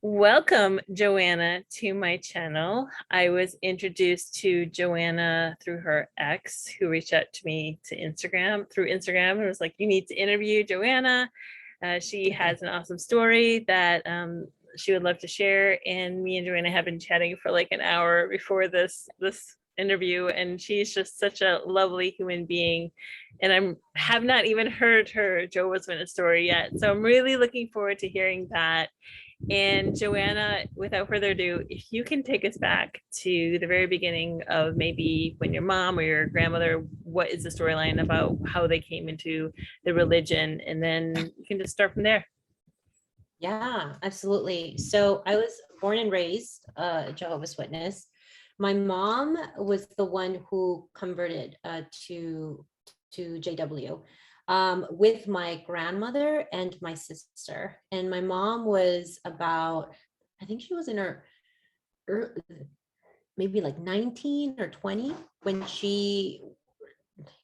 Welcome, Joanna, to my channel. I was introduced to Joanna through her ex, who reached out to me through Instagram and was like, "You need to interview Joanna. She has an awesome story that she would love to share." And me and Joanna have been chatting for like an hour before this interview, and she's just such a lovely human being. And I have not even heard her Jehovah's Witness story yet, so I'm really looking forward to hearing that. And Joanna, without further ado, if you can take us back to the very beginning of maybe when your mom or your grandmother, what is the storyline about how they came into the religion? And then you can just start from there. Yeah, absolutely. So I was born and raised a Jehovah's Witness. My mom was the one who converted to JW with my grandmother and my sister. And my mom was about, I think she was in her maybe like 19 or 20 when she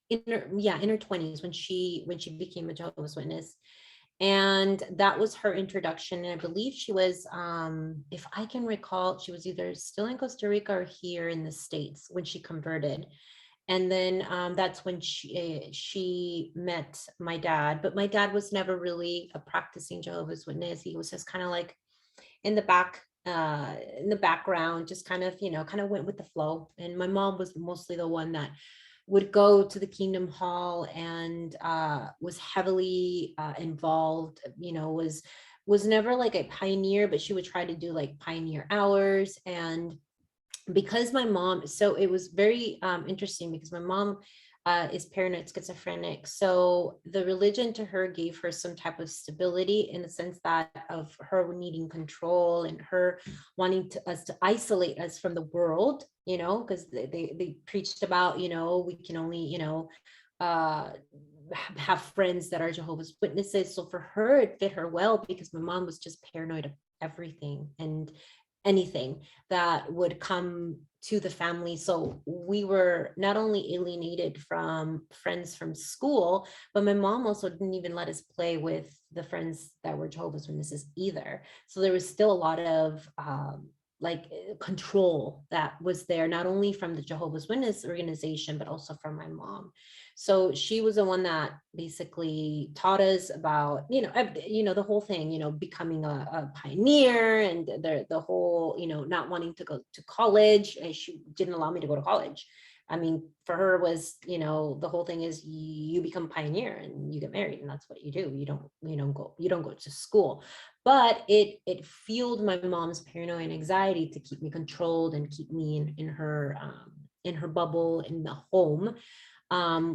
in her 20s when she became a Jehovah's Witness. And that was her introduction. And I believe she was, if I can recall, she was either still in Costa Rica or here in the States when she converted. And then that's when she met my dad. But my dad was never really a practicing Jehovah's Witness. He was just kind of like in the background, just kind of went with the flow. And my mom was mostly the one that would go to the Kingdom Hall and was heavily involved. Was never like a pioneer, but she would try to do like pioneer hours. And because my mom, so it was very interesting because my mom is paranoid schizophrenic. So the religion to her gave her some type of stability in the sense that of her needing control and her wanting us to isolate us from the world, because they preached about, we can only, uh, have friends that are Jehovah's Witnesses. So for her, it fit her well because my mom was just paranoid of everything and anything that would come to the family. So we were not only alienated from friends from school, but my mom also didn't even let us play with the friends that were Jehovah's Witnesses either. So there was still a lot of like control that was there, not only from the Jehovah's Witness organization, but also from my mom. So she was the one that basically taught us about, the whole thing, becoming a pioneer and the whole, not wanting to go to college. She didn't allow me to go to college. I mean, for her was, the whole thing is you become pioneer and you get married and that's what you do. You don't go to school. But it fueled my mom's paranoia and anxiety to keep me controlled and keep me in her bubble in the home,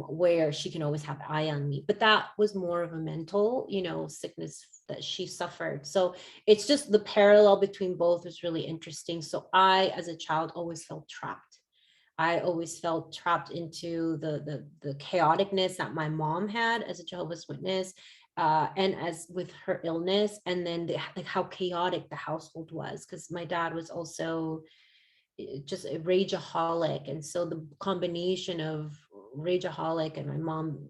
where she can always have an eye on me. But that was more of a mental, sickness that she suffered. So it's just the parallel between both is really interesting. So I, as a child, always felt trapped. I always felt trapped into the chaoticness that my mom had as a Jehovah's Witness, and as with her illness, and then like how chaotic the household was, because my dad was also just a rageaholic. And so the combination of rageaholic and my mom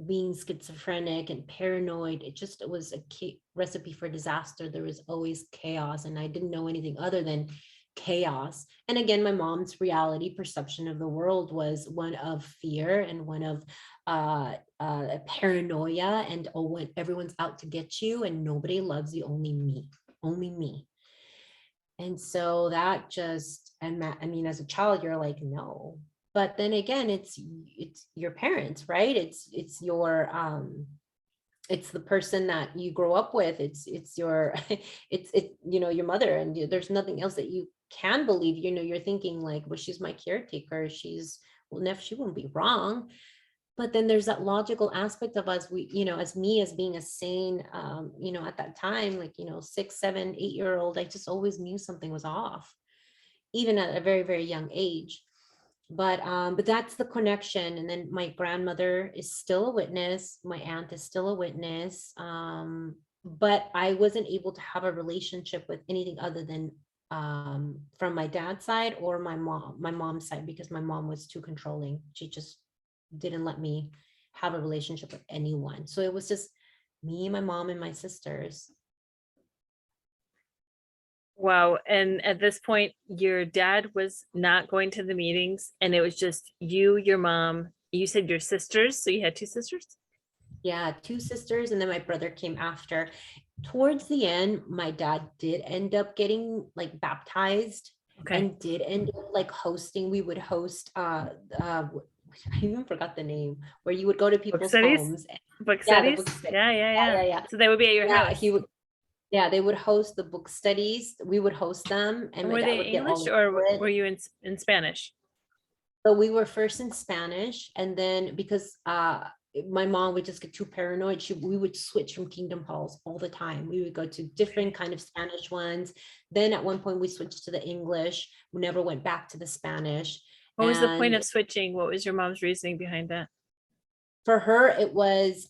being schizophrenic and paranoid, it was a recipe for disaster. There was always chaos, and I didn't know anything other than chaos. And again, my mom's reality perception of the world was one of fear and one of paranoia, and oh, when everyone's out to get you and nobody loves you, only me. And so that just, and I mean, as a child, you're like, no. But then again, it's your parents, right? It's the person that you grow up with. It's your your mother, and there's nothing else that you can believe. You're thinking like, well, she's my caretaker. She won't be wrong. But then there's that logical aspect of us, as me, as being a sane, at that time, like, 6 7 8 year old, I just always knew something was off, even at a very very young age. But that's the connection. And then my grandmother is still a witness, my aunt is still a witness, but I wasn't able to have a relationship with anything other than from my dad's side or my mom's side, because my mom was too controlling. She just didn't let me have a relationship with anyone. So it was just me, my mom, and my sisters. Wow. And at this point, your dad was not going to the meetings, and it was just you, your mom. You said your sisters, so you had two sisters? Yeah, two sisters, and then my brother came after. Towards the end, my dad did end up getting like baptized Okay. and did end up like hosting. We would host I even forgot the name, where you would go to Book people's studies? homes. Book Yeah, the studies? book study. Yeah, yeah, Yeah, yeah. yeah, yeah. So they would be at your Yeah, house. he would, yeah, they would host the book studies. We would host them, and And my were dad they would get all English, the or credit. were you in Spanish? So we were first in Spanish, and then because my mom would just get too paranoid, we would switch from kingdom halls all the time. We would go to different Okay. kind of Spanish ones. Then at one point we switched to the English. We never went back to the Spanish. What was the point And of switching? What was your mom's reasoning behind that? for her it was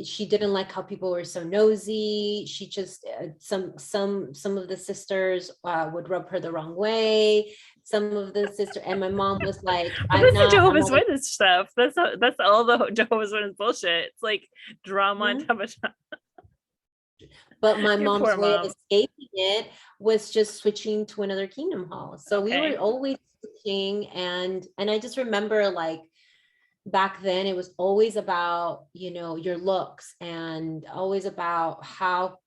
she didn't like how people were so nosy. She just some of the sisters would rub her the wrong way. Some of the sister, and my mom was like, But that's the I'm Jehovah's not a Witness stuff. That's all the Jehovah's Witness bullshit. It's like drama on Mhm. top of drama. But my Your mom's poor way of mom. escaping it was just switching to another kingdom hall. So we were Okay. always switching, and I just remember like back then it was always about, your looks, and always about how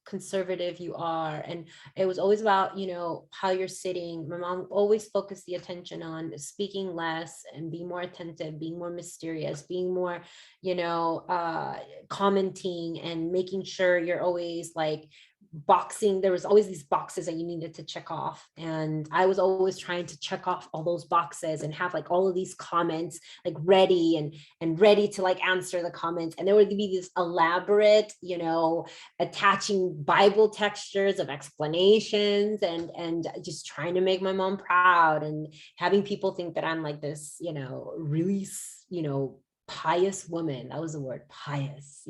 conservative you are, and it was always about, how you're sitting. My mom always focused the attention on speaking less and being more attentive, being more mysterious, being more, you know uh commenting, and making sure you're always like boxing. There was always these boxes that you needed to check off, and I was always trying to check off all those boxes and have like all of these comments like ready, and ready to like answer the comments. And there would be this elaborate, attaching Bible textures of explanations, and just trying to make my mom proud, and having people think that I'm like this, really, pious woman. That was the word, pious,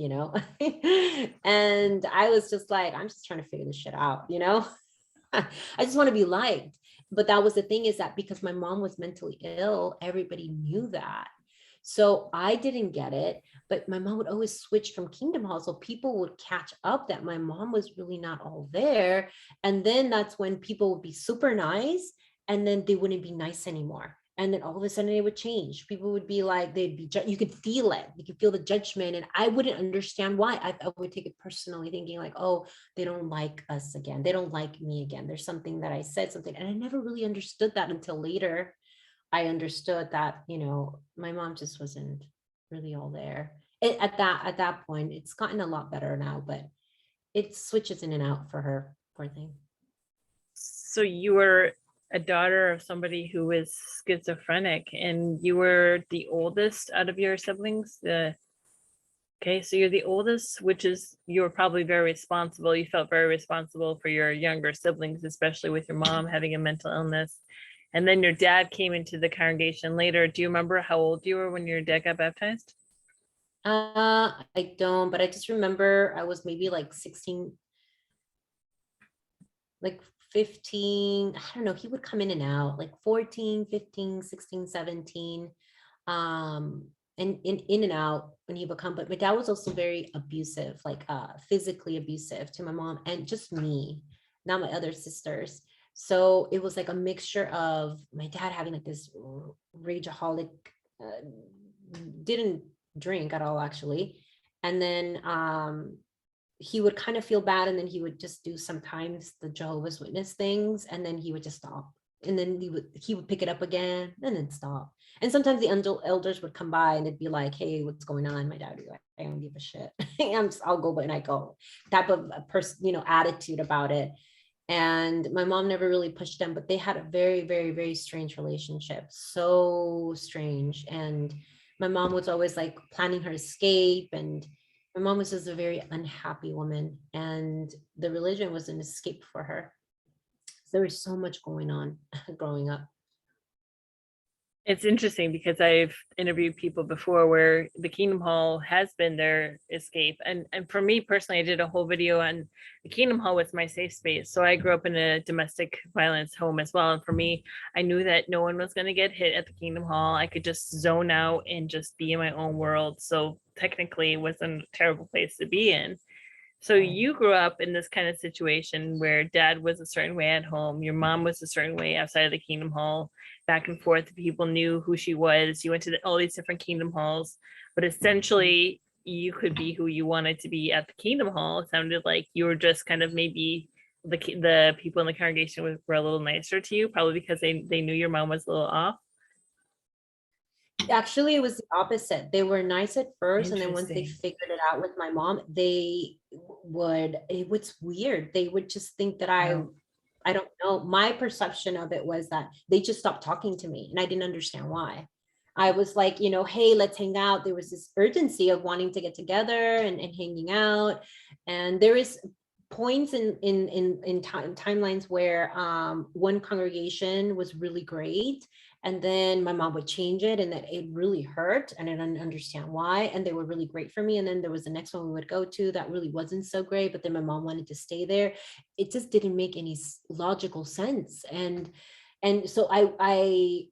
and I was just like, I'm just trying to figure this shit out, I just want to be liked. But that was the thing, is that because my mom was mentally ill, everybody knew that. So I didn't get it, but my mom would always switch from Kingdom Hall. So people would catch up that my mom was really not all there. And then that's when people would be super nice, and then they wouldn't be nice anymore. And then all of a sudden it would change. People would be like, you could feel it. You could feel the judgment. And I wouldn't understand why. I would take it personally, thinking like, oh, they don't like us again. They don't like me again. There's something that I said something. And I never really understood that until later. I understood that, my mom just wasn't really all there. At that point, it's gotten a lot better now, but it switches in and out for her, poor thing. So you were a daughter of somebody who was schizophrenic, and you were the oldest out of your siblings. Okay, so you're the oldest, which is you're probably very responsible. You felt very responsible for your younger siblings, especially with your mom having a mental illness. And then your dad came into the congregation later. Do you remember how old you were when your dad got baptized? I don't, but I just remember I was maybe like 16, like 15. I don't know. He would come in and out like 14, 15, 16, 17. And in and out when he would come. But my dad was also very abusive, like physically abusive to my mom and just me, not my other sisters. So it was like a mixture of my dad having like this rageaholic, uh, didn't drink at all actually. And then he would kind of feel bad, and then he would just do sometimes the Jehovah's Witness things, and then he would just stop, and then he would pick it up again and then stop. And sometimes the elders would come by and it'd be like, hey, what's going on? My dad would be like, I don't give a shit. I'll go when I go, type of a person, attitude about it. And my mom never really pushed them, but they had a very, very, very strange relationship. So strange. And my mom was always like planning her escape, and my mom was just a very unhappy woman, and the religion was an escape for her. So there was so much going on growing up. It's interesting because I've interviewed people before where the Kingdom Hall has been their escape. And for me personally, I did a whole video on the Kingdom Hall was my safe space. So I grew up in a domestic violence home as well. And for me, I knew that no one was going to get hit at the Kingdom Hall. I could just zone out and just be in my own world. So technically it wasn't a terrible place to be in. So you grew up in this kind of situation where dad was a certain way at home, your mom was a certain way outside of the Kingdom Hall, back and forth. People knew who she was. You went to all these different Kingdom Halls, but essentially you could be who you wanted to be at the Kingdom Hall. It sounded like you were just kind of maybe the people in the congregation were a little nicer to you, probably because they knew your mom was a little off. Actually, it was the opposite. They were nice at first, and then once they Interesting. figured it out with my mom, it was weird. They would just think that Wow. I don't know. My perception of it was that they just stopped talking to me, and I didn't understand why. I was like, hey, let's hang out. There was this urgency of wanting to get together and hanging out. And there is points in timelines where one congregation was really great, and then my mom would change it, and that it really hurt, and I didn't understand why, and they were really great for me. And then there was the next one we would go to that really wasn't so great, but then my mom wanted to stay there. It just didn't make any logical sense. And so I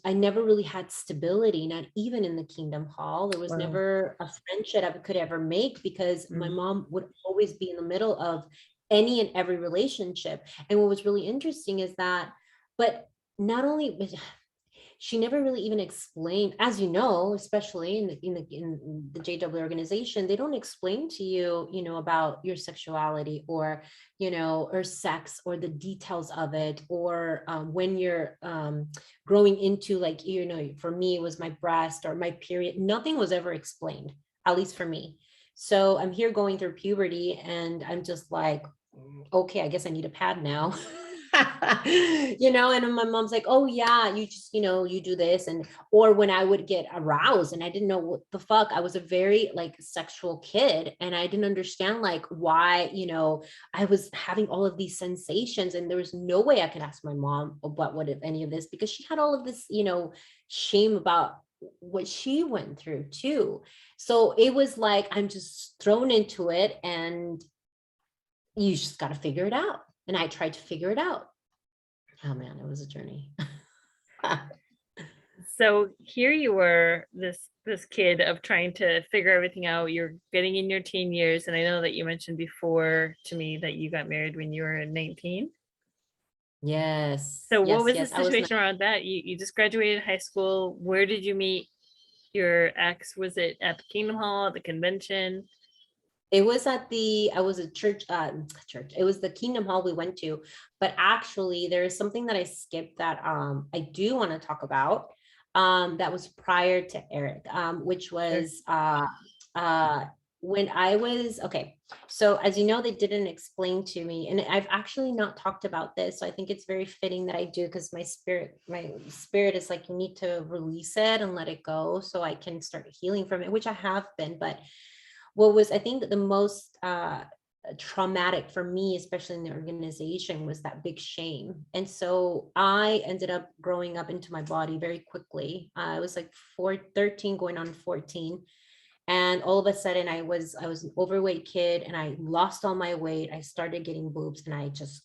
never really had stability, not even in the Kingdom Hall. There was Wow. never a friendship I could ever make, because my Mhm. mom would always be in the middle of any and every relationship. And what was really interesting is that, but not only she never really even explained, as you know, especially in the JW organization, they don't explain to you, about your sexuality, or or sex, or the details of it, or when you're growing into, like, for me it was my breast or my period. Nothing was ever explained, at least for me. So I'm here going through puberty, and I'm just like, okay, I guess I need a pad now. And my mom's like, oh yeah, you just, you do this. And or when I would get aroused and I didn't know what the fuck, I was a very like sexual kid, and I didn't understand like why, I was having all of these sensations, and there was no way I could ask my mom about what, if any of this, because she had all of this, shame about what she went through too. So it was like I'm just thrown into it, and you just got to figure it out. And I tried to figure it out. Oh man, it was a journey. So here you were, this kid of trying to figure everything out. You're getting in your teen years, and I know that you mentioned before to me that you got married when you were 19. Yes, So what yes, was the yes. I was. situation around that? You just graduated high school. Where did you meet your ex? Was it at the Kingdom Hall, at the convention? It was at the. I was a church. Church. It was the Kingdom Hall we went to, but actually, there is something that I skipped that I do want to talk about. That was prior to Eric. Which Sure. was uh when I was okay. So as you know, they didn't explain to me, and I've actually not talked about this. So I think it's very fitting that I do, because my spirit is like, you need to release it and let it go so I can start healing from it, which I have been. But what was, I think, the most traumatic for me, especially in the organization, was that big shame. And so I ended up growing up into my body very quickly. I was like 13 going on 14, and all of a sudden I was an overweight kid, and I lost all my weight. I started getting boobs, and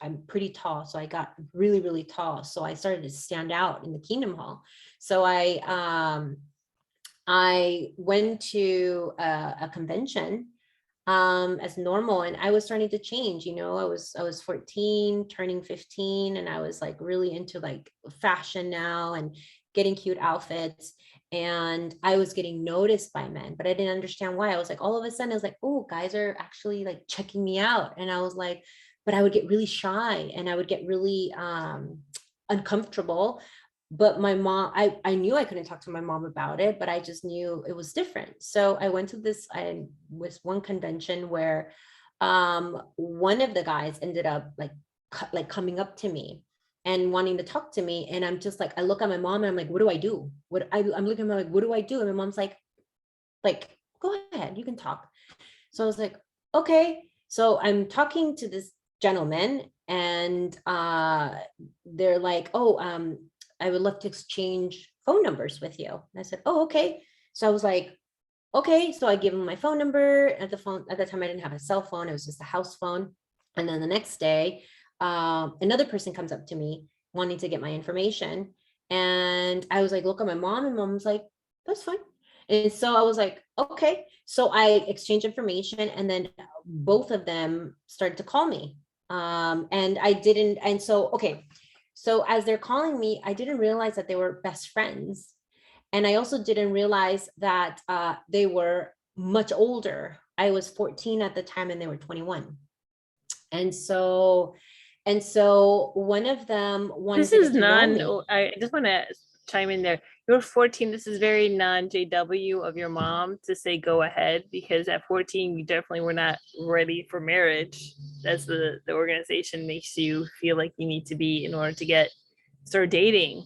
I'm pretty tall, so I got really really tall, so I started to stand out in the Kingdom Hall. So I went to a convention as normal, and I was starting to change. I was 14 turning 15, and I was like really into like fashion now, and getting cute outfits, and I was getting noticed by men, but I didn't understand why. I was like, all of a sudden I was like, oh, guys are actually like checking me out. And I was like, but I would get really shy, and I would get really uncomfortable. But my mom, I knew I couldn't talk to my mom about it, but I just knew it was different. So I went to I was one convention where one of the guys ended up like like coming up to me and wanting to talk to me. And I'm just like, I look at my mom, and I'm like, what do I do? I'm looking at my, like, what do I do? And my mom's like, go ahead, you can talk. So I was like, okay. So I'm talking to this gentleman, and they're like, oh, I would love to exchange phone numbers with you. And I said, oh, okay. So I was like, okay. So I give him my phone number. At the time I didn't have a cell phone, it was just a house phone. And then the next day, another person comes up to me wanting to get my information. And I was like, look at my mom, and mom's like, that's fine. And so I was like, okay. So I exchanged information, and then both of them started to call me. And I didn't, and so, okay. So as they're calling me, I didn't realize that they were best friends. And I also didn't realize that they were much older. I was 14 at the time and they were 21. And so, one of them wanted This to is get to know non, me. I just want to chime in there. You're 14. This is very non JW of your mom to say go ahead, because at 14 you definitely were not ready for marriage, as the organization makes you feel like you need to be in order to get start dating.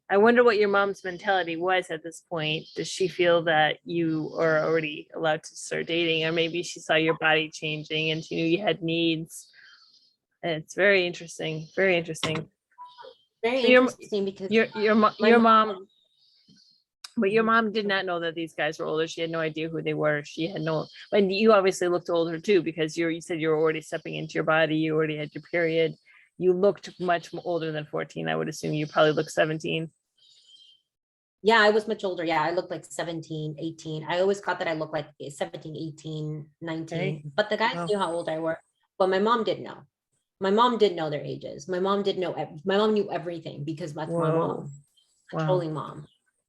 I wonder what your mom's mentality was at this point. Does she feel that you are already allowed to start dating, or maybe she saw your body changing and she knew you had needs? And it's very interesting, very interesting. Very So interesting because my your mom, mom, but your mom did not know that these guys were older. She had no idea who they were. She had no, and you obviously looked older too, because you said you were already stepping into your body. You already had your period. You looked much older than 14. I would assume you probably looked 17. yeah, I was much older. Yeah, I looked like 17, 18. I always thought that I looked like 17, 18, 19. Okay. But the guys Wow. knew how old I were. But my mom didn't know. My mom did know their ages. My mom did know, my mom knew everything because that's my Whoa. mom, Wow. controlling mom.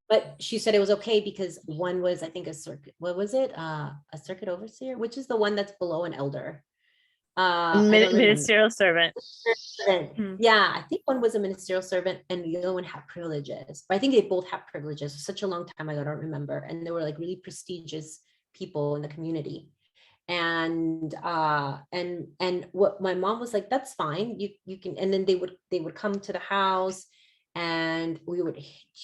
But she said it was okay because one was, I think, a circuit, what was it? A circuit overseer, which is the one that's below an elder. I don't remember. Ministerial servant. Servant. Hmm. Yeah, I think one was a ministerial servant and the other one had privileges. But I think they both have privileges. Such a long time ago, I don't remember. And they were like really prestigious people in the community. And what my mom was like, that's fine. You can, and then they would come to the house and we would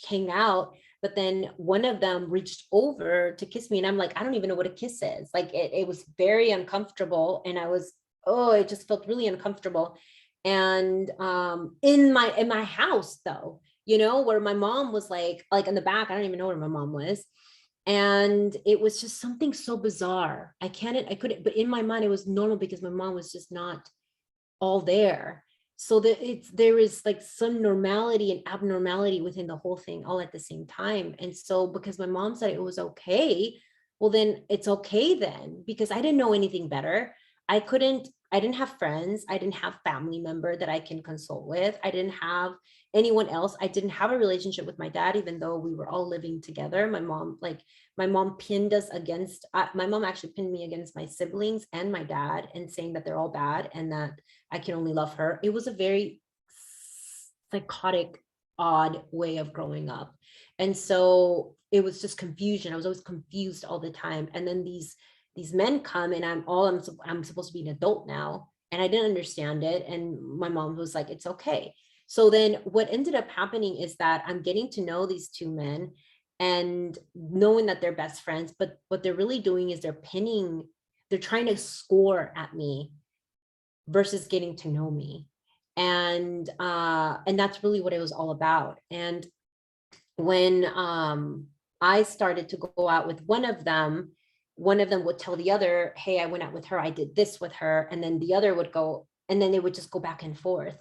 hang out. But then one of them reached over to kiss me, and I'm like, I don't even know what a kiss is. Like it was very uncomfortable, and I was, oh, it just felt really uncomfortable. And in my house though, where my mom was like in the back, I don't even know where my mom was. And it was just something so bizarre. I couldn't, but in my mind it was normal because my mom was just not all there. So that there is like some normality and abnormality within the whole thing all at the same time. And so because my mom said it was okay, well then it's okay then, because I didn't know anything better. I didn't have friends. I didn't have family member that I can consult with. I didn't have anyone else. I didn't have a relationship with my dad, even though we were all living together. My mom pinned us against, my mom actually pinned me against my siblings and my dad, and saying that they're all bad and that I can only love her. It was a very psychotic, odd way of growing up. And so it was just confusion. I was always confused all the time. And then these men come, and I'm supposed to be an adult now, and I didn't understand it. And my mom was like, it's okay. So then what ended up happening is that I'm getting to know these two men and knowing that they're best friends, but what they're really doing is they're trying to score at me versus getting to know me. And that's really what it was all about. And when I started to go out with one of them would tell the other, hey, I went out with her, I did this with her. And then the other would go, and then they would just go back and forth.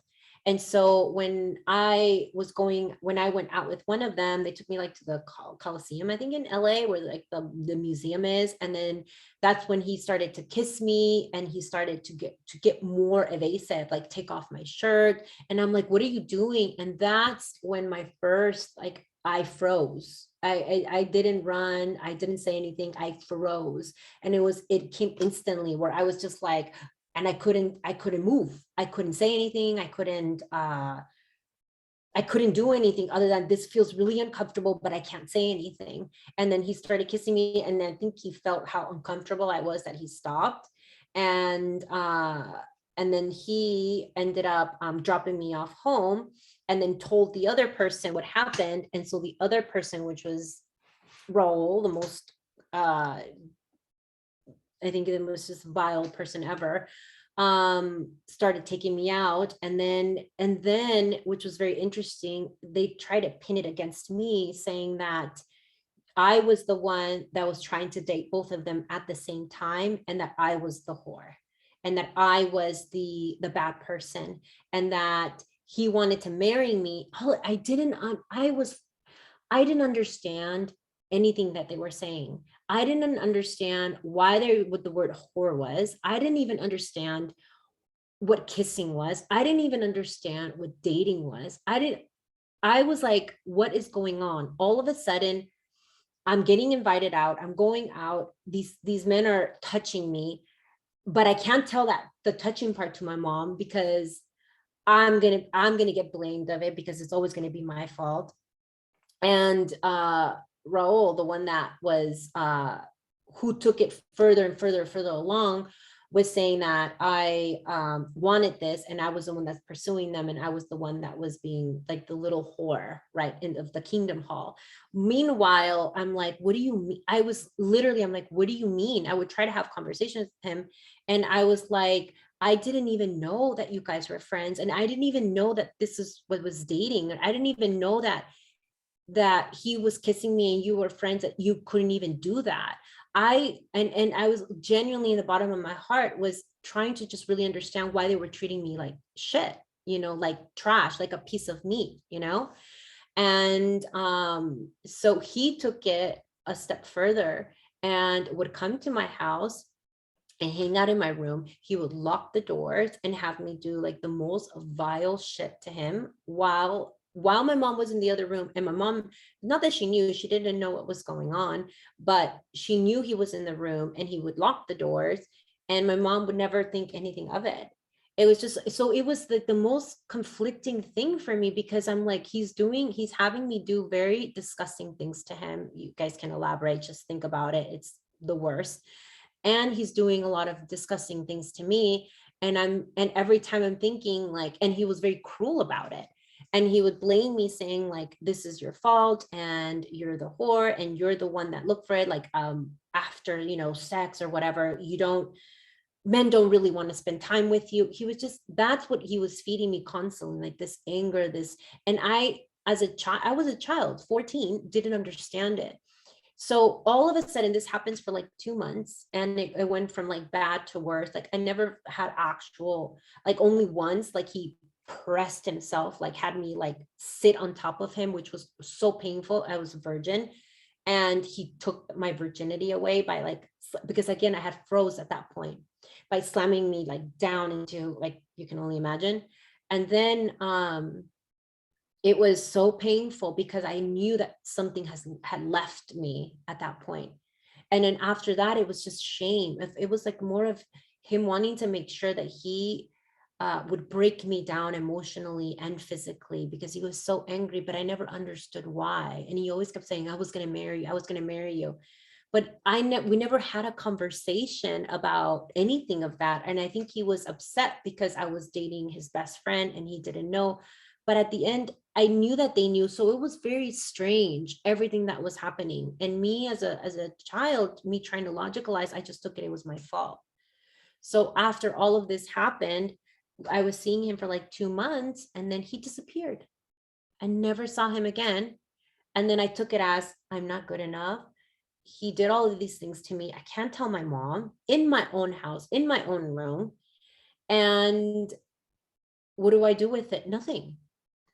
And so when I went out with one of them, they took me like to the Coliseum, I think in LA, where like the museum is. And then that's when he started to kiss me, and he started to get more evasive, like take off my shirt. And I'm like, what are you doing? And that's when my first, like, I froze. I didn't run. I didn't say anything. I froze. And it came instantly, where I was just like, and I couldn't move. I couldn't say anything. I couldn't do anything other than, this feels really uncomfortable, but I can't say anything. And then he started kissing me, and I think he felt how uncomfortable I was, that he stopped. And then he ended up dropping me off home, and then told the other person what happened. And so the other person, which was Raul, the most I think the most just vile person ever, started taking me out. And then which was very interesting, they tried to pin it against me, saying that I was the one that was trying to date both of them at the same time, and that I was the whore, and that I was the bad person, and that he wanted to marry me. I didn't understand anything that they were saying. I didn't understand why they what the word whore was. I didn't even understand what kissing was. I didn't even understand what dating was. I was like, what is going on? All of a sudden, I'm getting invited out. I'm going out. These men are touching me, but I can't tell that the touching part to my mom because I'm gonna get blamed of it because it's always gonna be my fault. And Raul, the one that was who took it further and further along, was saying that I wanted this, and I was the one that's pursuing them, and I was the one that was being like the little whore, right, in of the Kingdom Hall. Meanwhile, I'm like, what do you mean? I'm like, what do you mean? I would try to have conversations with him, and I was like, I didn't even know that you guys were friends, and I didn't even know that this is what was dating. I didn't even know that he was kissing me and you were friends, that you couldn't even do that. And I was genuinely, in the bottom of my heart, was trying to just really understand why they were treating me like shit, like trash, like a piece of meat. And so he took it a step further and would come to my house and hang out in my room. He would lock the doors and have me do like the most vile shit to him while my mom was in the other room. And my mom, not that she knew, she didn't know what was going on, but she knew he was in the room, and he would lock the doors, and my mom would never think anything of it. It was just, so it was the most conflicting thing for me, because I'm like, he's having me do very disgusting things to him. You guys can elaborate, just think about it. It's the worst. And he's doing a lot of disgusting things to me. And every time I'm thinking like, and he was very cruel about it. And he would blame me, saying like, this is your fault, and you're the whore, and you're the one that looked for it. Like, after, sex or whatever, men don't really want to spend time with you. That's what he was feeding me constantly, like this anger, and I was a child, 14, didn't understand it. So all of a sudden, this happens for like 2 months, and it went from like bad to worse. Like, I never had actual, like, only once, like, he pressed himself, like had me like sit on top of him, which was so painful. I was a virgin, and he took my virginity away by like, because again, I had froze at that point, by slamming me like down into, like, you can only imagine. And then it was so painful because I knew that something had left me at that point. And then after that, it was just shame. It was like more of him wanting to make sure that he would break me down emotionally and physically, because he was so angry, but I never understood why. And he always kept saying, I was going to marry you. I was going to marry you. But we never had a conversation about anything of that. And I think he was upset because I was dating his best friend and he didn't know. But at the end, I knew that they knew. So it was very strange, everything that was happening. And me as a child, me trying to logicalize, I just took it was my fault. So after all of this happened, I was seeing him for like 2 months, and then he disappeared. I never saw him again. And then I took it as, I'm not good enough. He did all of these things to me. I can't tell my mom, in my own house, in my own room. And what do I do with it? Nothing.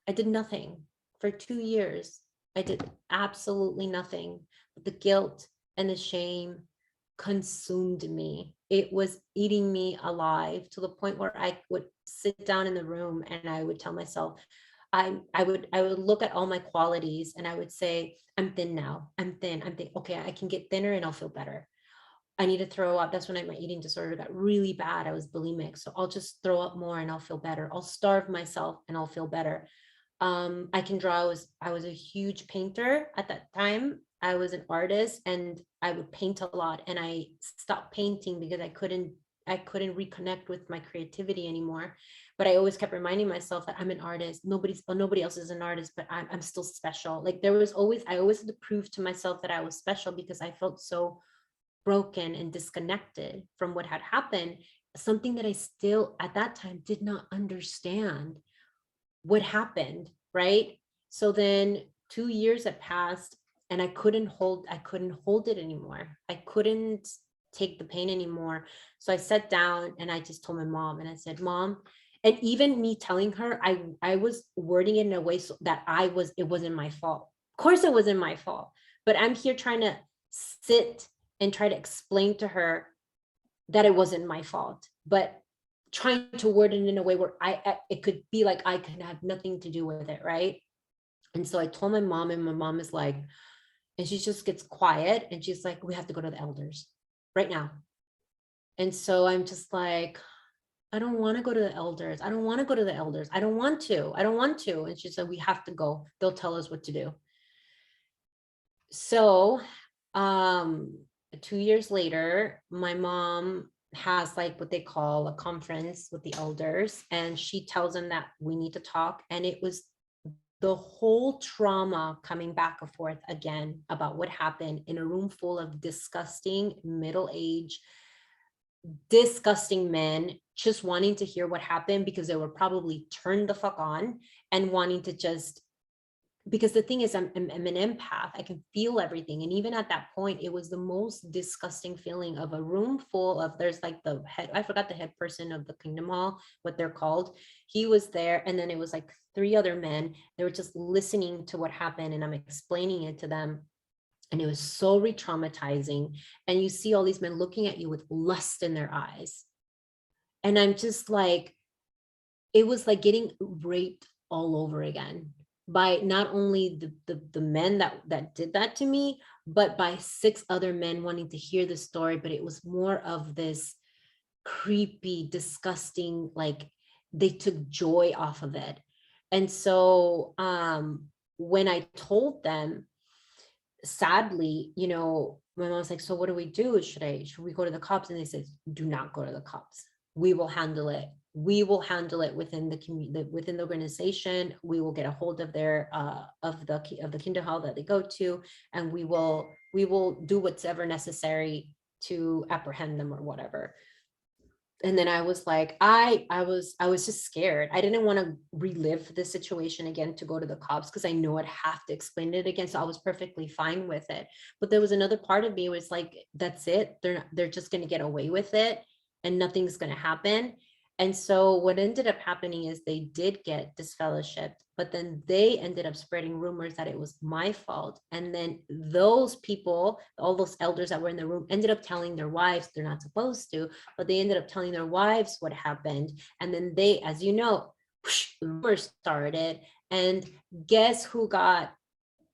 I did nothing for 2 years. I did absolutely nothing. The guilt and the shame consumed me. It was eating me alive, to the point where I would sit down in the room and I would tell myself, I would look at all my qualities and I would say, I'm thin now. I'm thin. Okay, I can get thinner and I'll feel better. I need to throw up. That's when my eating disorder got really bad. I was bulimic. So I'll just throw up more and I'll feel better. I'll starve myself and I'll feel better. I can draw. I was a huge painter at that time. I was an artist and I would paint a lot, and I stopped painting because I couldn't reconnect with my creativity anymore. But I always kept reminding myself that I'm an artist. Nobody else is an artist, but I'm still special. Like, I always had to prove to myself that I was special, because I felt so broken and disconnected from what had happened. Something that I still at that time did not understand what happened, right? So then 2 years had passed, and I couldn't hold it anymore. I couldn't take the pain anymore. So I sat down and I just told my mom, and I said, Mom, and even me telling her, I was wording it in a way so that it wasn't my fault. Of course it wasn't my fault, But I'm here trying to sit and try to explain to her that it wasn't my fault, but trying to word it in a way where it could be like I could have nothing to do with it, right? And so I told my mom, and my mom is like, and she just gets quiet and she's like, we have to go to the elders right now. And so I'm just like, I don't want to go to the elders. I don't want to go to the elders. I don't want to. I don't want to. And she said, we have to go. They'll tell us what to do. So, 2 years later, my mom has like what they call a conference with the elders, and she tells them that we need to talk. And it was the whole trauma coming back and forth again about what happened in a room full of disgusting middle-aged disgusting men just wanting to hear what happened because they were probably turned the fuck on and wanting to just, because the thing is, I'm an empath. I can feel everything. And even at that point, it was the most disgusting feeling of a room full of, there's like the head, I forgot the head person of the Kingdom Hall, what they're called. He was there. And then it was like 3 other men. They were just listening to what happened. And I'm explaining it to them. And it was so re-traumatizing. And you see all these men looking at you with lust in their eyes. And I'm just like, it was like getting raped all over again by not only the men that did that to me, but by 6 other men wanting to hear the story. But it was more of this creepy, disgusting, like they took joy off of it. And so when I told them, sadly, my mom's like, so what do we do? Should we go to the cops? And they said, do not go to the cops. We will handle it. We will handle it within the community, within the organization. We will get a hold of their of the Kingdom Hall that they go to, and we will do whatever necessary to apprehend them or whatever. And then I was like, I was just scared. I didn't want to relive the situation again to go to the cops because I know I'd have to explain it again. So I was perfectly fine with it. But there was another part of me was like, that's it. They're just going to get away with it and nothing's going to happen. And so what ended up happening is they did get disfellowshipped, but then they ended up spreading rumors that it was my fault. And then those people, all those elders that were in the room, ended up telling their wives, they're not supposed to, but they ended up telling their wives what happened. And then they, as you know, rumors started. And guess who got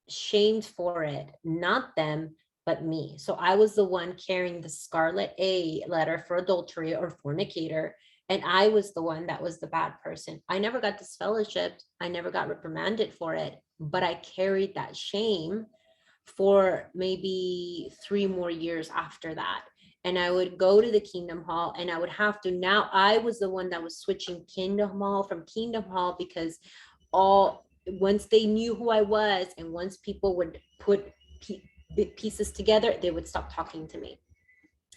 shamed for it? Not them, but me. So I was the one carrying the Scarlet A letter for adultery or fornicator. And I was the one that was the bad person. I never got disfellowshipped. I never got reprimanded for it, but I carried that shame for maybe 3 more years after that. And I would go to the Kingdom Hall and I would have to, now I was the one that was switching Kingdom Hall from Kingdom Hall because once they knew who I was and once people would put pieces together, they would stop talking to me.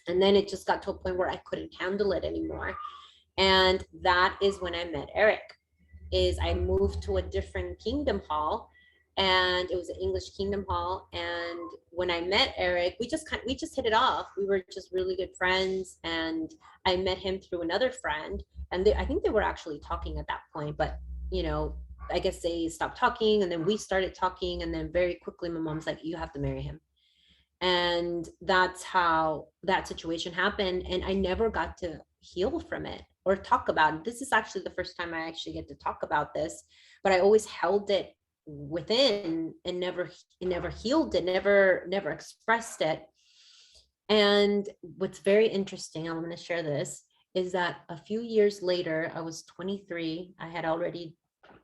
And then it just got to a point where I couldn't handle it anymore. And that is when I met Eric. Is I moved to a different Kingdom Hall, and it was an English Kingdom Hall. And when I met Eric, we just hit it off. We were just really good friends, and I met him through another friend. And I think they were actually talking at that point, but I guess they stopped talking, and then we started talking, and then very quickly my mom's like, you have to marry him. And that's how that situation happened. And I never got to heal from it or talk about it. This is actually the first time I actually get to talk about this, but I always held it within and never healed it, never expressed it. And what's very interesting, I'm going to share this, is that a few years later, I was 23.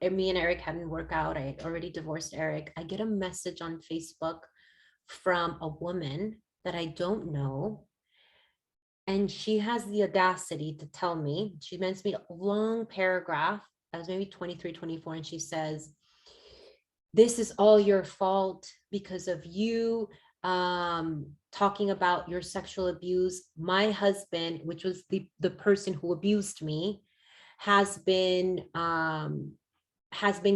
Me and Eric hadn't worked out. I had already divorced Eric. I get a message on Facebook from a woman that I don't know. And she has the audacity to tell me, she sends me a long paragraph. I was maybe 23, 24. And she says, this is all your fault because of you talking about your sexual abuse. My husband, which was the person who abused me, has been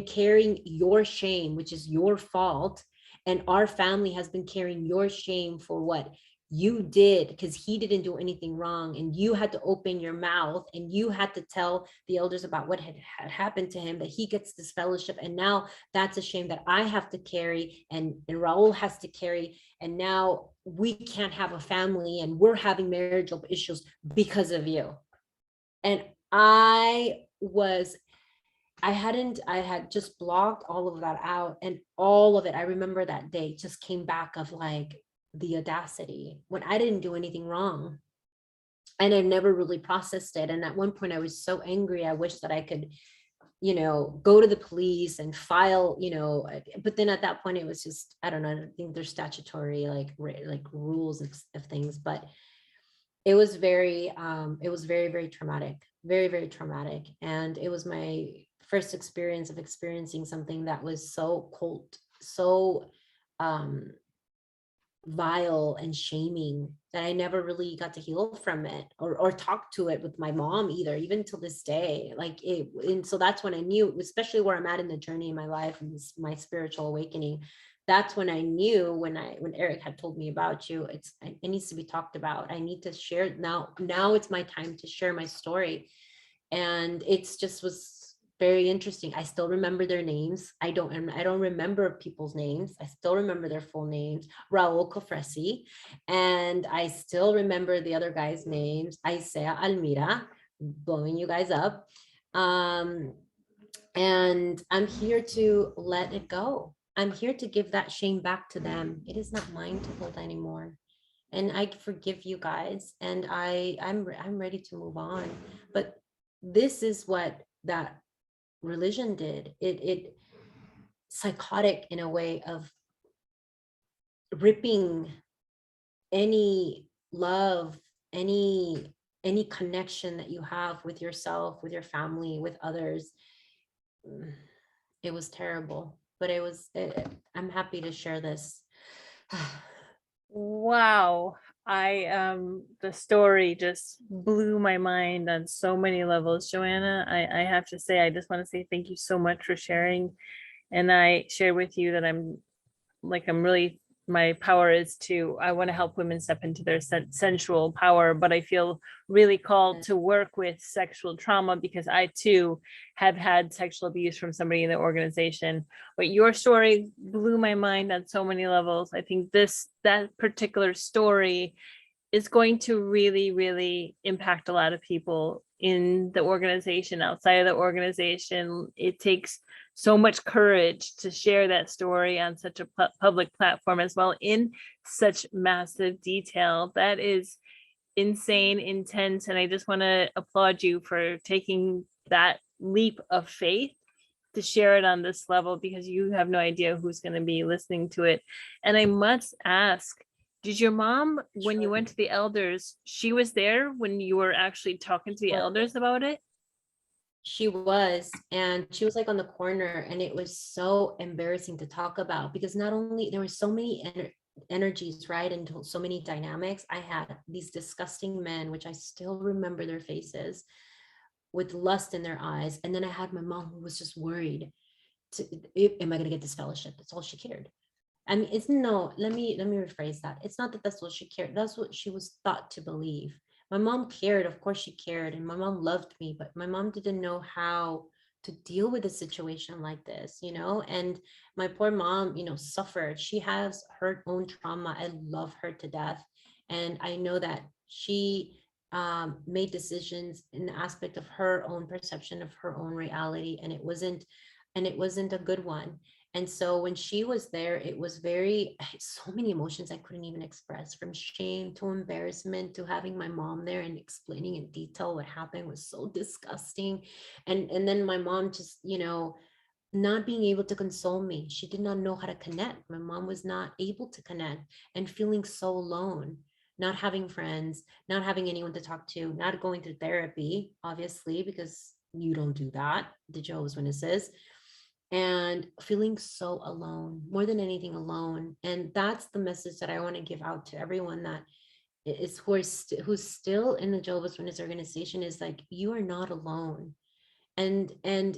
carrying your shame, which is your fault. And our family has been carrying your shame for what? you did, because he didn't do anything wrong, and you had to open your mouth and you had to tell the elders about what had happened to him, that he gets this fellowship, and now that's a shame that I have to carry, and Raul has to carry, and now we can't have a family, and we're having marital issues because of you. And I had just blocked all of that out, and all of it, I remember that day just came back of like the audacity when I didn't do anything wrong. And I never really processed it. And at one point I was so angry, I wish that I could, go to the police and file, but then at that point it was just, I don't know, I don't think there's statutory like rules of things, but it was very, very traumatic, very, very traumatic. And it was my first experience of experiencing something that was so cold, so um vile and shaming, that I never really got to heal from it, or talk to it with my mom either, even till this day. Like it, and so that's when I knew, especially where I'm at in the journey in my life and my spiritual awakening. That's when I knew, when Eric had told me about you, it needs to be talked about. I need to share now. Now it's my time to share my story. And it's just was very interesting. I still remember their names. I don't remember people's names. I still remember their full names. Raul Cofresi. And I still remember the other guys' names. Isaiah Almira, blowing you guys up. And I'm here to let it go. I'm here to give that shame back to them. It is not mine to hold anymore. And I forgive you guys, and I'm ready to move on. But this is what that religion did. It psychotic in a way of ripping any love, any connection that you have with yourself, with your family, with others. It was terrible, but I'm happy to share this. Wow. The story just blew my mind on so many levels, Joanna. I have to say, I just want to say thank you so much for sharing. And I share with you that I'm really, my power is I want to help women step into their sensual power, but I feel really called to work with sexual trauma because I too have had sexual abuse from somebody in the organization. But your story blew my mind on so many levels. I think that particular story is going to really, really impact a lot of people in the organization, outside of the organization. It takes so much courage to share that story on such a public platform as well, in such massive detail. That is insane, intense. And I just want to applaud you for taking that leap of faith to share it on this level, because you have no idea who's going to be listening to it. And I must ask, did your mom, when you Sure. went to the elders, she was there when you were actually talking to the elders about it? She was, and she was like on the corner, and it was so embarrassing to talk about, because not only there were so many energies, right, and so many dynamics. I had these disgusting men, which I still remember their faces, with lust in their eyes, and then I had my mom who was just worried, to, am I going to get this fellowship? That's all she cared. I mean, it's no, let me rephrase that. It's not that that's what she cared. That's what she was thought to believe. My mom cared, of course she cared, and my mom loved me, but my mom didn't know how to deal with a situation like this, and my poor mom, suffered. She has her own trauma. I love her to death. And I know that she made decisions in the aspect of her own perception of her own reality, and it wasn't a good one. And so when she was there, it was so many emotions I couldn't even express, from shame to embarrassment to having my mom there and explaining in detail what happened was so disgusting. And then my mom just, not being able to console me. She did not know how to connect. My mom was not able to connect, and feeling so alone, not having friends, not having anyone to talk to, not going through therapy, obviously, because you don't do that, the Jehovah's Witnesses, and feeling so alone, more than anything alone. And that's the message that I want to give out to everyone that is who's still in the Jehovah's Witness organization, is like, you are not alone. And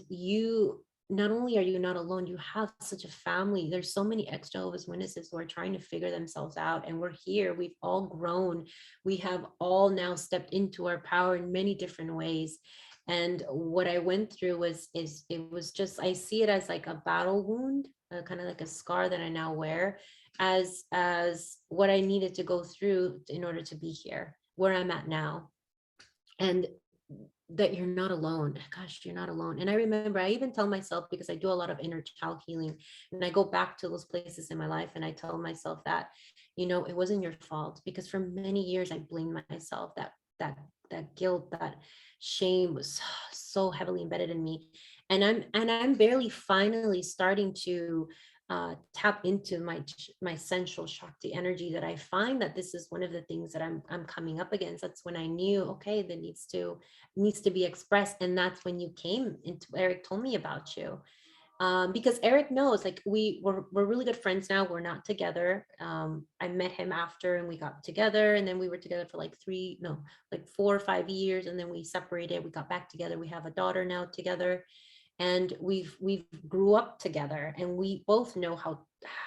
you not only are you not alone, you have such a family. There's so many ex-Jehovah's Witnesses who are trying to figure themselves out, and we're here. We've all grown. We have all now stepped into our power in many different ways. And what I went through it was just, I see it as like a battle wound, kind of like a scar that I now wear, as what I needed to go through in order to be here where I'm at now. And that you're not alone. Gosh, you're not alone. And I remember, I even tell myself, because I do a lot of inner child healing, and I go back to those places in my life and I tell myself that, it wasn't your fault, because for many years I blamed myself. That guilt, that shame was so heavily embedded in me. And I'm barely finally starting to tap into my central Shakti energy, that I find that this is one of the things that I'm coming up against. That's when I knew, okay, that needs to be expressed. And that's when you came into, Eric told me about you. Because Eric knows, like, we're really good friends now. We're not together. I met him after, and we got together, and then we were together for like 4 or 5 years, and then we separated. We got back together. We have a daughter now together, and we've grew up together, and we both know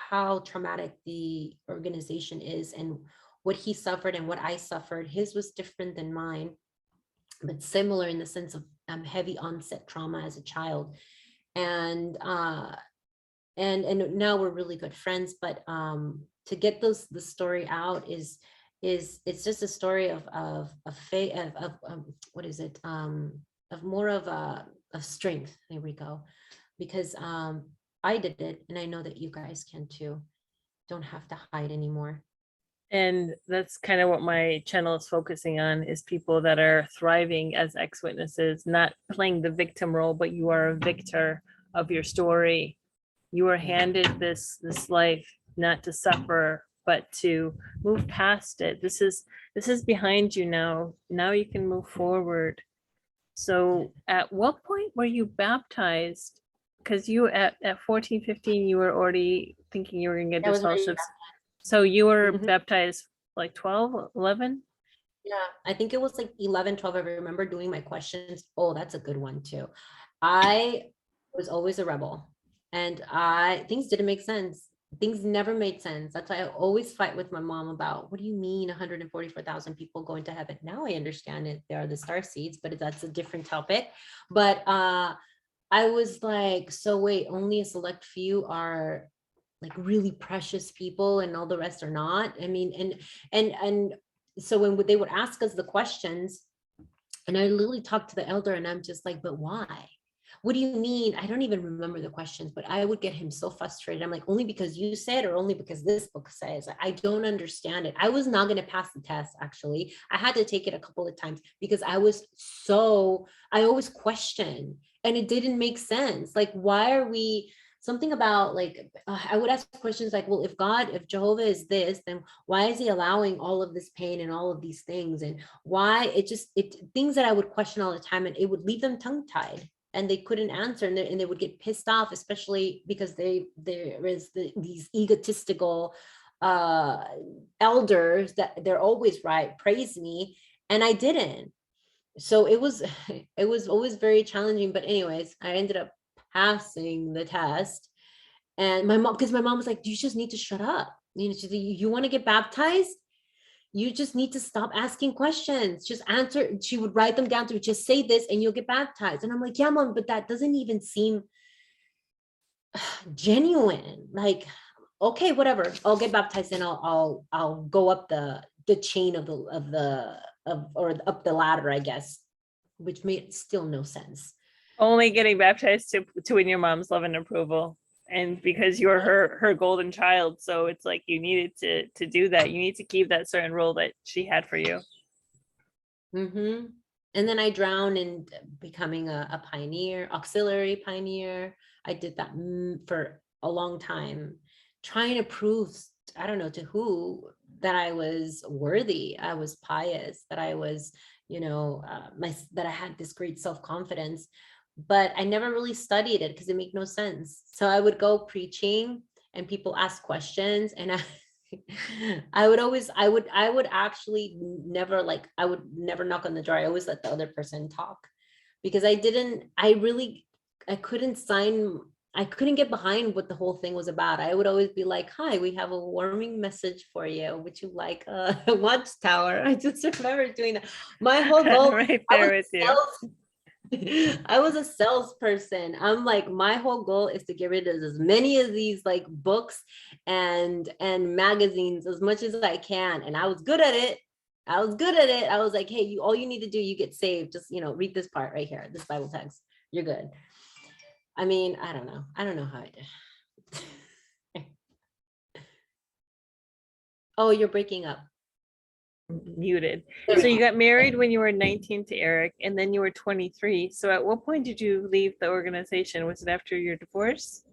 how traumatic the organization is, and what he suffered and what I suffered. His was different than mine, but similar in the sense of heavy onset trauma as a child. And now we're really good friends. But to get the story out is it's just a story of faith, of what is it, of more of strength. There we go. Because I did it, and I know that you guys can too. Don't have to hide anymore. And that's kind of what my channel is focusing on, is people that are thriving as ex-witnesses, not playing the victim role, but you are a victor of your story. You are handed this life not to suffer, but to move past it. This is behind you now. Now you can move forward. So at what point were you baptized? Because you at 14, 15, you were already thinking you were gonna get That this was already. fellowships. So you were Mhm. baptized like 12, 11? Yeah, I think it was like 11, 12. I remember doing my questions. Oh, that's a good one too. I was always a rebel, and things didn't make sense. Things never made sense. That's why I always fight with my mom about, what do you mean 144,000 people going to heaven? Now I understand it. They are the star seeds, but that's a different topic. But I was like, so wait, only a select few are like really precious people, and all the rest are not? I mean, and so when they would ask us the questions, and I literally talked to the elder, and I'm just like, but why? What do you mean? I don't even remember the questions, but I would get him so frustrated. I'm like, only because you said, or only because this book says? I don't understand it. I was not going to pass the test, actually. I had to take it a couple of times, because I always question, and it didn't make sense. Like, why are we, something about like, I would ask questions like, well, if Jehovah is this, then why is he allowing all of this pain and all of these things? And why it things that I would question all the time, and it would leave them tongue tied, and they couldn't answer, and they would get pissed off, especially because there is these egotistical uh elders that they're always right, praise me, and I didn't. So it was it was always very challenging. But anyways, I ended up passing the test. And my mom, because my mom was like, you just need to shut up. She's like, you want to get baptized? You just need to stop asking questions. Just answer. She would write them down to just say this and you'll get baptized. And I'm like, yeah, mom, but that doesn't even seem genuine. Like, okay, whatever. I'll get baptized, and I'll go up the chain or up the ladder, I guess, which made still no sense. Only getting baptized to win your mom's love and approval. And because you're her golden child. So it's like you needed to do that. You need to keep that certain role that she had for you. Mm-hmm. And then I drowned in becoming a pioneer, auxiliary pioneer. I did that for a long time, trying to prove, I don't know to who, that I was worthy, I was pious, that I was, that I had this great self-confidence. But I never really studied it because it made no sense. So I would go preaching, and people ask questions, and I would actually never, like, I would never knock on the door. I always let the other person talk, because I I couldn't get behind what the whole thing was about. I would always be like, hi, we have a warming message for you. Would you like a watchtower? I just remember doing that. My whole goal, Right I was there with you. I was a salesperson. I'm like, my whole goal is to get rid of as many of these like books and magazines as much as I can. And I was good at it. I was good at it. I was like, hey, you all you need to do, you get saved. Just read this part right here, this Bible text. You're good. I mean, I don't know. I don't know how I did. Oh, you're breaking up. Muted. There So we you go. got married when you were 19 to Eric, and then you were 23. So at what point did you leave the organization? Was it after your divorce?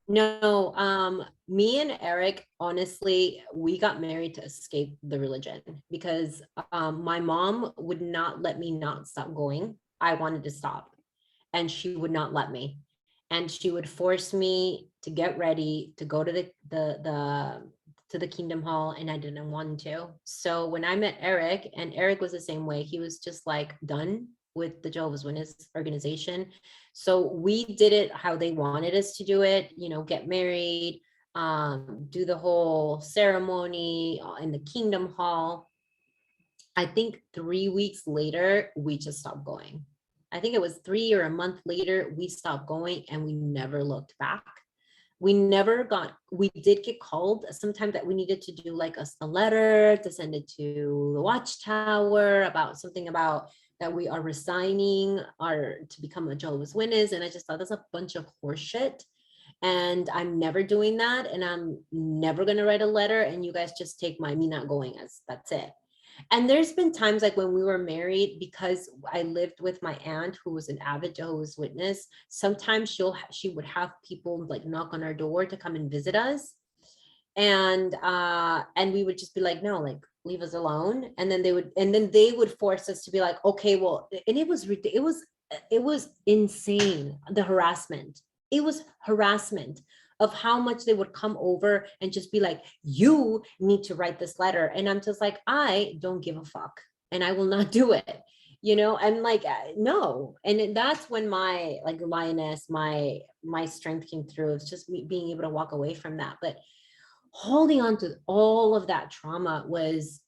No, me and Eric, honestly, we got married to escape the religion because my mom would not let me not stop going. I wanted to stop, and she would not let me. And she would force me to get ready to go to the Kingdom Hall, and I didn't want to. So when I met Eric, and Eric was the same way, he was just like done with the Jehovah's Witness organization. So we did it how they wanted us to do it, get married, do the whole ceremony in the Kingdom Hall. I think 3 weeks later, we just stopped going. I think it was 3 or a month later, we stopped going and we never looked back. We did get called sometime that we needed to do like a letter to send it to the watchtower about something about that we are resigning or to become a Jehovah's Witness. And I just thought that's a bunch of horseshit. And I'm never doing that. And I'm never going to write a letter. And you guys just take me not going as that's it. And there's been times like when we were married, because I lived with my aunt who was an avid Jehovah's Witness, sometimes she would have people like knock on our door to come and visit us. And we would just be like, no, like leave us alone. And then they would force us to be like, okay, well, and it was insane, the harassment. It was harassment of how much they would come over and just be like, you need to write this letter. And I'm just like, I don't give a fuck and I will not do it. I'm like, no. And that's when my like lioness, my strength came through. It's just me being able to walk away from that. But holding on to all of that trauma was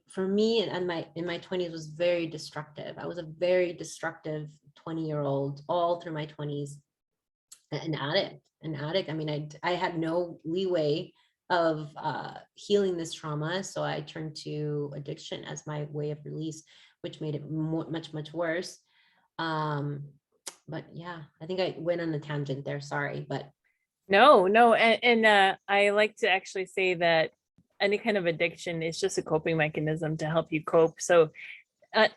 for me and in my 20s was very destructive. I was a very destructive 20-year-old all through my 20s, an addict. I mean, I had no leeway of healing this trauma, so I turned to addiction as my way of release, which made it much worse. But yeah, I think I went on a tangent there, sorry. But No. And I like to actually say that any kind of addiction is just a coping mechanism to help you cope. So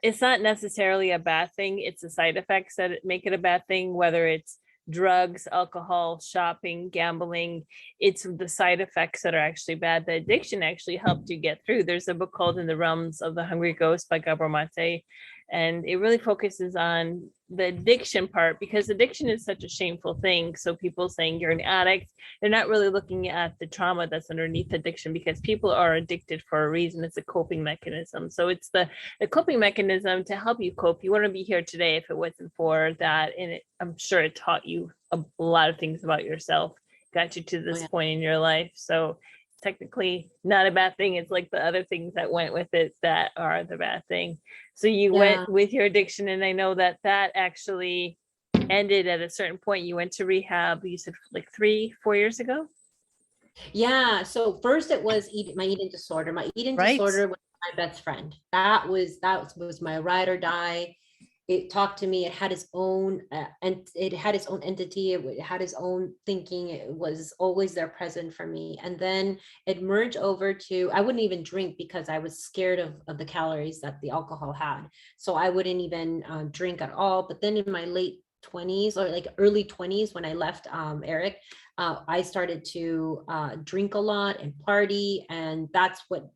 it's not necessarily a bad thing. It's the side effects that make it a bad thing, whether it's drugs, alcohol, shopping, gambling. It's the side effects that are actually bad. The addiction actually helped you get through. There's a book called In the Realms of the Hungry Ghost by Gabor Mate, and it really focuses on the addiction part because addiction is such a shameful thing. So people saying you're an addict, they're not really looking at the trauma that's underneath addiction, because people are addicted for a reason. It's a coping mechanism. So it's the coping mechanism to help you cope. You wouldn't be here today if it wasn't for that. And I'm sure it taught you a lot of things about yourself, got you to this point in your life. So technically not a bad thing. It's like the other things that went with it that are the bad thing. So you went with your addiction, and I know that actually ended at a certain point. You went to rehab, you said like 3-4 years ago. Yeah, so first it was my eating disorder. My eating disorder was my best friend. That was my ride or die. It talked to me. It had its own and it had its own entity. It had its own thinking. It was always there present for me. And then it merged over to, I wouldn't even drink because I was scared of the calories that the alcohol had. So I wouldn't even drink at all. But then in my late 20s or like early 20s, when I left Eric, I started to drink a lot and party. And that's what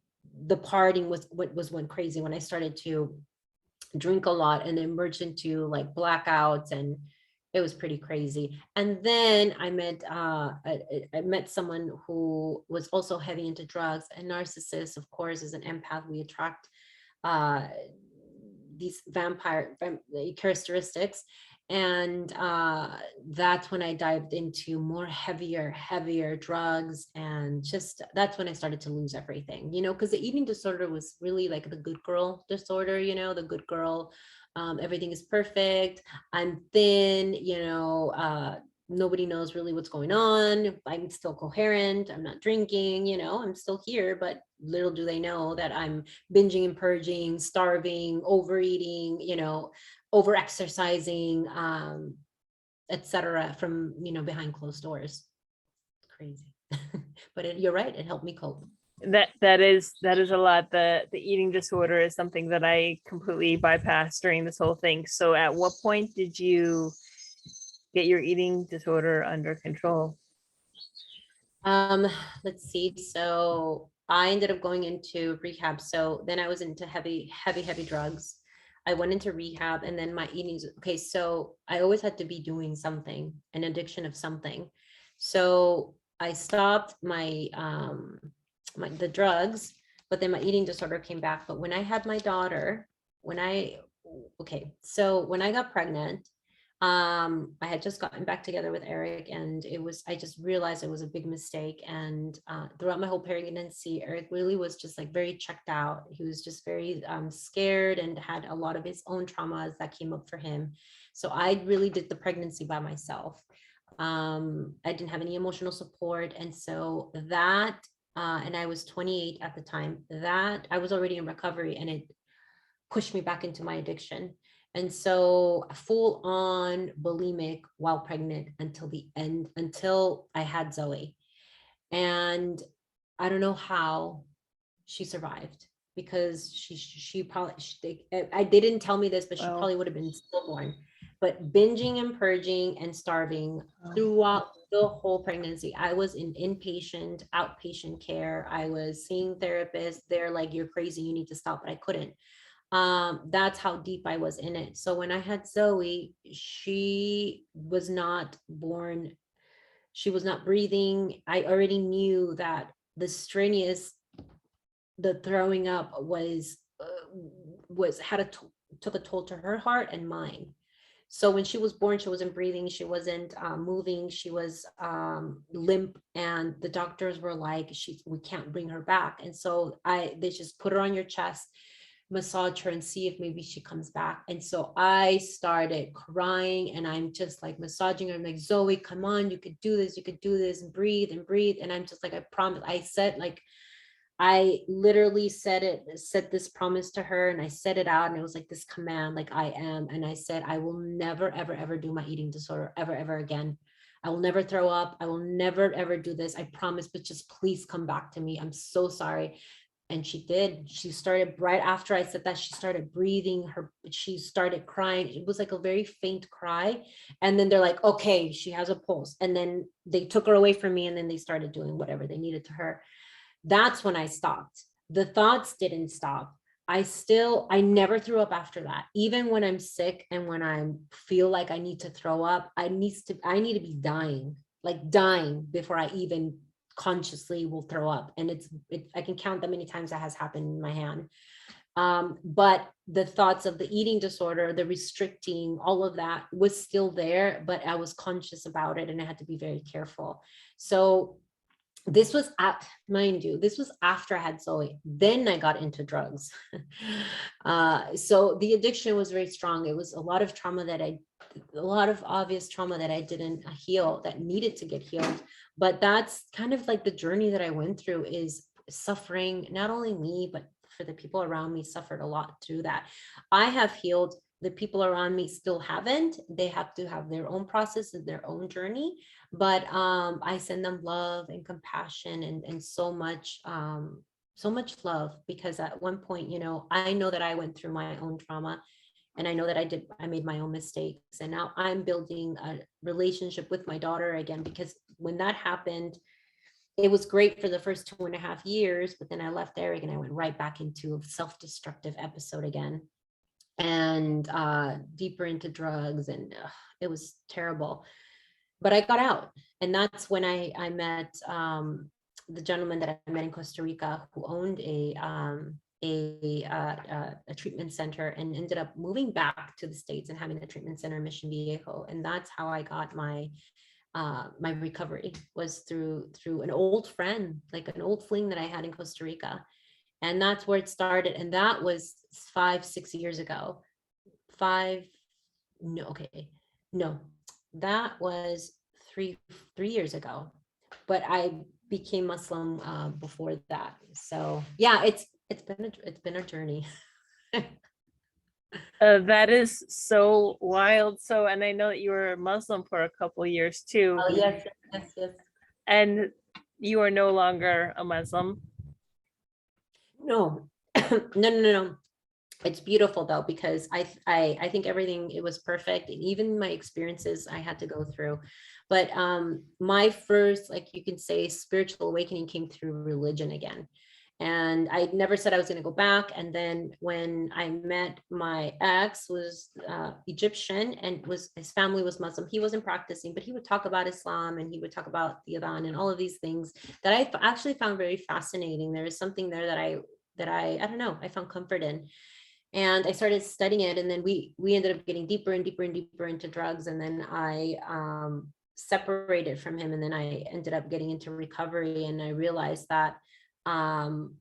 the partying was, what went crazy when I started to drink a lot and then merged into like blackouts, and it was pretty crazy. And then I met someone who was also heavy into drugs, a narcissist, of course, as an empath. We attract these vampire characteristics. And that's when I dived into more heavier drugs. And just that's when I started to lose everything, because the eating disorder was really like the good girl disorder, the good girl. Everything is perfect. I'm thin, nobody knows really what's going on. I'm still coherent. I'm not drinking, I'm still here, but little do they know that I'm binging and purging, starving, overeating, over exercising, etc., from behind closed doors. Crazy. But you're right, it helped me cope. That is a lot. The eating disorder is something that I completely bypassed during this whole thing. So at what point did you get your eating disorder under control? um let's see, so I ended up going into rehab. So then I was into heavy drugs. I went into rehab, and then my eating, okay, so I always had to be doing something, an addiction of something. So I stopped the drugs, but then my eating disorder came back. But when I had my daughter, when I okay, so when I got pregnant, I had just gotten back together with Eric, and I just realized it was a big mistake. And throughout my whole pregnancy, Eric really was just like very checked out. He was just very scared and had a lot of his own traumas that came up for him. So I really did the pregnancy by myself. I didn't have any emotional support. And so that, and I was 28 at the time, that I was already in recovery, and it pushed me back into my addiction. And so full on bulimic while pregnant until the end, until I had Zoe. And I don't know how she survived, because she probably, they didn't tell me this, but she Well, probably would have been stillborn. But binging and purging and starving oh, throughout the whole pregnancy, I was in inpatient, outpatient care. I was seeing therapists. They're like, you're crazy, you need to stop, but I couldn't. That's how deep I was in it. So when I had Zoe, she was not born, she was not breathing. I already knew that the strenuous, the throwing up was had took a toll to her heart and mine. So when she was born, she wasn't breathing, she wasn't moving, she was limp, and the doctors were like, we can't bring her back. And so they just put her on your chest, massage her, and see if maybe she comes back. And so I started crying, and I'm just like massaging her. I'm like, Zoe, come on, you could do this, you could do this, and breathe and breathe. And I'm just like, I promise. I said, like, I literally said this promise to her, and I said it out, and it was like this command, like, I am. And I said, I will never, ever, ever do my eating disorder ever, ever again. I will never throw up. I will never, ever do this. I promise, but just please come back to me. I'm so sorry. And she did. She started, right after I said that, she started breathing she started crying. It was like a very faint cry. And then they're like, okay, she has a pulse. And then they took her away from me, and then they started doing whatever they needed to her. That's when I stopped. The thoughts didn't stop. I never threw up after that. Even when I'm sick and when I feel like I need to throw up, I need to be dying, like dying, before I even consciously will throw up. And I can count that many times that has happened in my hand. But the thoughts of the eating disorder, the restricting, all of that was still there, but I was conscious about it, and I had to be very careful. So this was mind you, this was after I had Zoe. Then I got into drugs. So the addiction was very strong. It was a lot of trauma a lot of obvious trauma that I didn't heal, that needed to get healed. But that's kind of like the journey that I went through, is suffering. Not only me, but for the people around me suffered a lot through that. I have healed. The people around me still haven't. They have to have their own process and their own journey. But I send them love and compassion, and so much love, because at one point, I know that I went through my own trauma, and I know that I made my own mistakes, and now I'm building a relationship with my daughter again. Because when that happened, it was great for the first 2.5 years, but then I left Eric, and I went right back into a self-destructive episode again, and deeper into drugs, and it was terrible. But I got out. And that's when I met the gentleman that I met in Costa Rica, who owned a treatment center, and ended up moving back to the States and having a treatment center in Mission Viejo. And that's how I got my recovery, was through an old friend, like an old fling that I had in Costa Rica. And that's where it started. And that was 5, 6 years ago. Five, no, okay. No, that was three years ago. But I became Muslim before that. So yeah, it's been a journey. That is so wild. So, and I know that you were Muslim for a couple years too, Oh yes, yes, yes. and you are no longer a Muslim. No, no. It's beautiful though, because I think everything, it was perfect, and even my experiences I had to go through. But my first, like you can say, spiritual awakening came through religion again. And I never said I was going to go back. And then when I met my ex, was Egyptian, and was his family was Muslim. He wasn't practicing, but he would talk about Islam, and he would talk about the Adhan and all of these things that actually found very fascinating. There is something there that I don't know, I found comfort in. And I started studying it, and then we ended up getting deeper and deeper and deeper into drugs. And then I separated from him, and then I ended up getting into recovery, and I realized that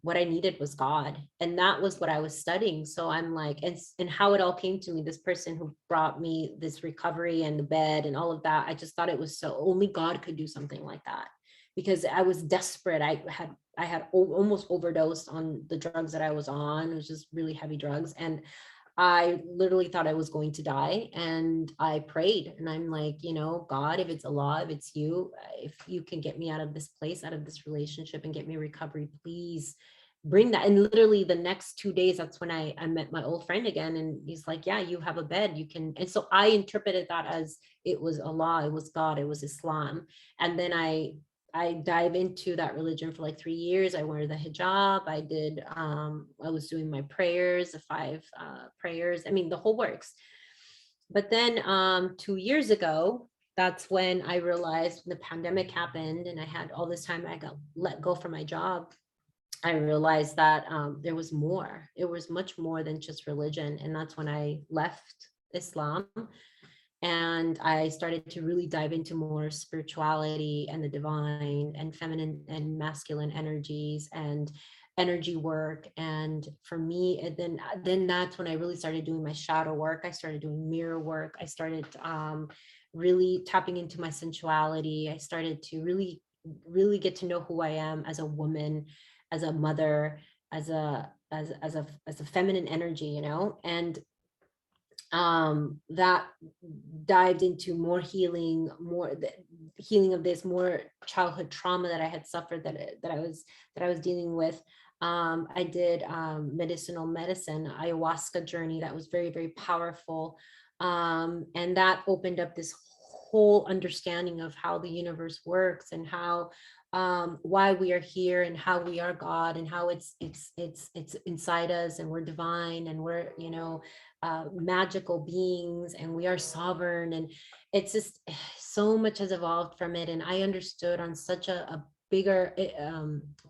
what I needed was God, and that was what I was studying. So I'm like, and how it all came to me, this person who brought me this recovery and the bed and all of that, I just thought it was so, only God could do something like that, because I was desperate. I had almost overdosed on the drugs that I was on. It was just really heavy drugs. And I literally thought I was going to die. And I prayed, and I'm like, God, if it's Allah, if it's you, if you can get me out of this place, out of this relationship, and get me recovery, please bring that. And literally the next 2 days, that's when I met my old friend again. And he's like, yeah, you have a bed, you can. And so I interpreted that as it was Allah, it was God, it was Islam. And then I dive into that religion for like 3 years. I wear the hijab. I was doing my prayers, the five prayers. I mean, the whole works. But then 2 years ago, that's when I realized, when the pandemic happened and I had all this time, I got let go from my job. I realized that there was more. It was much more than just religion. And that's when I left Islam, and I started to really dive into more spirituality and the divine and feminine and masculine energies and energy work. And for me, and then that's when I really started doing my shadow work. I started doing mirror work. I started really tapping into my sensuality. I started to really get to know who I am as a woman, as a mother, as a feminine energy, and that dived into more healing, more the healing of this, more childhood trauma that I had suffered, that I was dealing with. I did medicinal medicine, ayahuasca journey that was very, very powerful. And that opened up this whole understanding of how the universe works, and how why we are here, and how we are God, and how it's inside us, and we're divine, and we're magical beings, and we are sovereign. And it's just so much has evolved from it. And I understood on such a bigger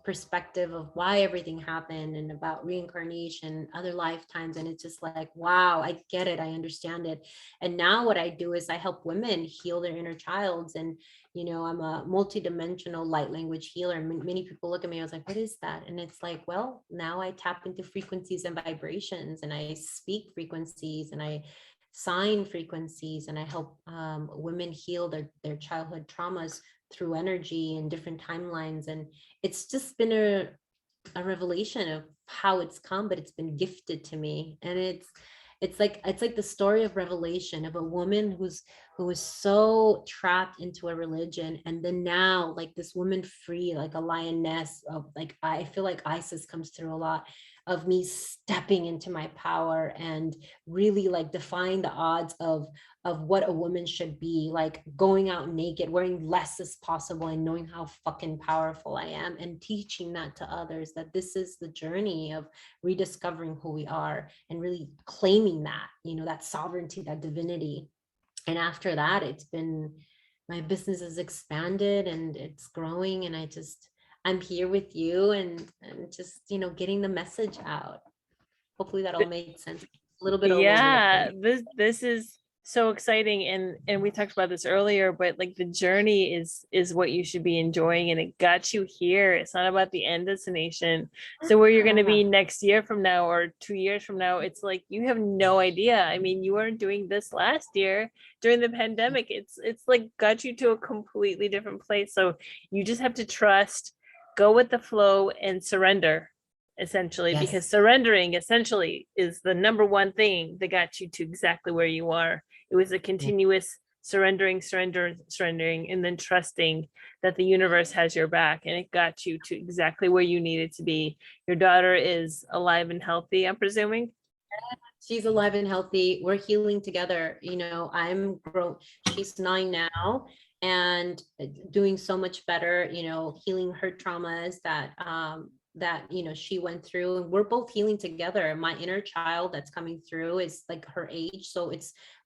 perspective of why everything happened, and about reincarnation, other lifetimes. And it's just like, wow, I get it, I understand it. And now what I do is I help women heal their inner childs. And I'm a multidimensional light language healer. Many people look at me, I was like, what is that? And it's like, well, now I tap into frequencies and vibrations, and I speak frequencies, and I sign frequencies, and I help women heal their childhood traumas through energy and different timelines. And it's just been a revelation of how it's come, but it's been gifted to me. And it's like the story of revelation of a woman who was so trapped into a religion, and then now, like, this woman free, like a lioness of, like, I feel like Isis comes through a lot of me stepping into my power, and really like defying the odds of what a woman should be, like going out naked, wearing less as possible, and knowing how fucking powerful I am, and teaching that to others, that this is the journey of rediscovering who we are, and really claiming that, that sovereignty, that divinity. And after that, my business has expanded, and it's growing. And I'm here with you, and just, getting the message out. Hopefully that all made sense. A little bit all over the Yeah, place. this is so exciting, and we talked about this earlier, but like the journey is what you should be enjoying, and it got you here. It's not about the end destination. So where you're going to Ah, be next year from now or 2 years from now, it's like you have no idea. I mean, you weren't doing this last year during the pandemic. It's like got you to a completely different place. So you just have to trust, go with the flow, and surrender, essentially, because yes. surrendering essentially is the number one thing that got you to exactly where you are. It was a Yeah. continuous surrendering, and then trusting that the universe has your back, and it got you to exactly where you needed to be. Your daughter is alive and healthy, I'm presuming. She's alive and healthy. We're healing together. I'm grown. She's 9 now, and doing so much better, healing her traumas that she went through, and we're both healing together. My inner child that's coming through is like her age, so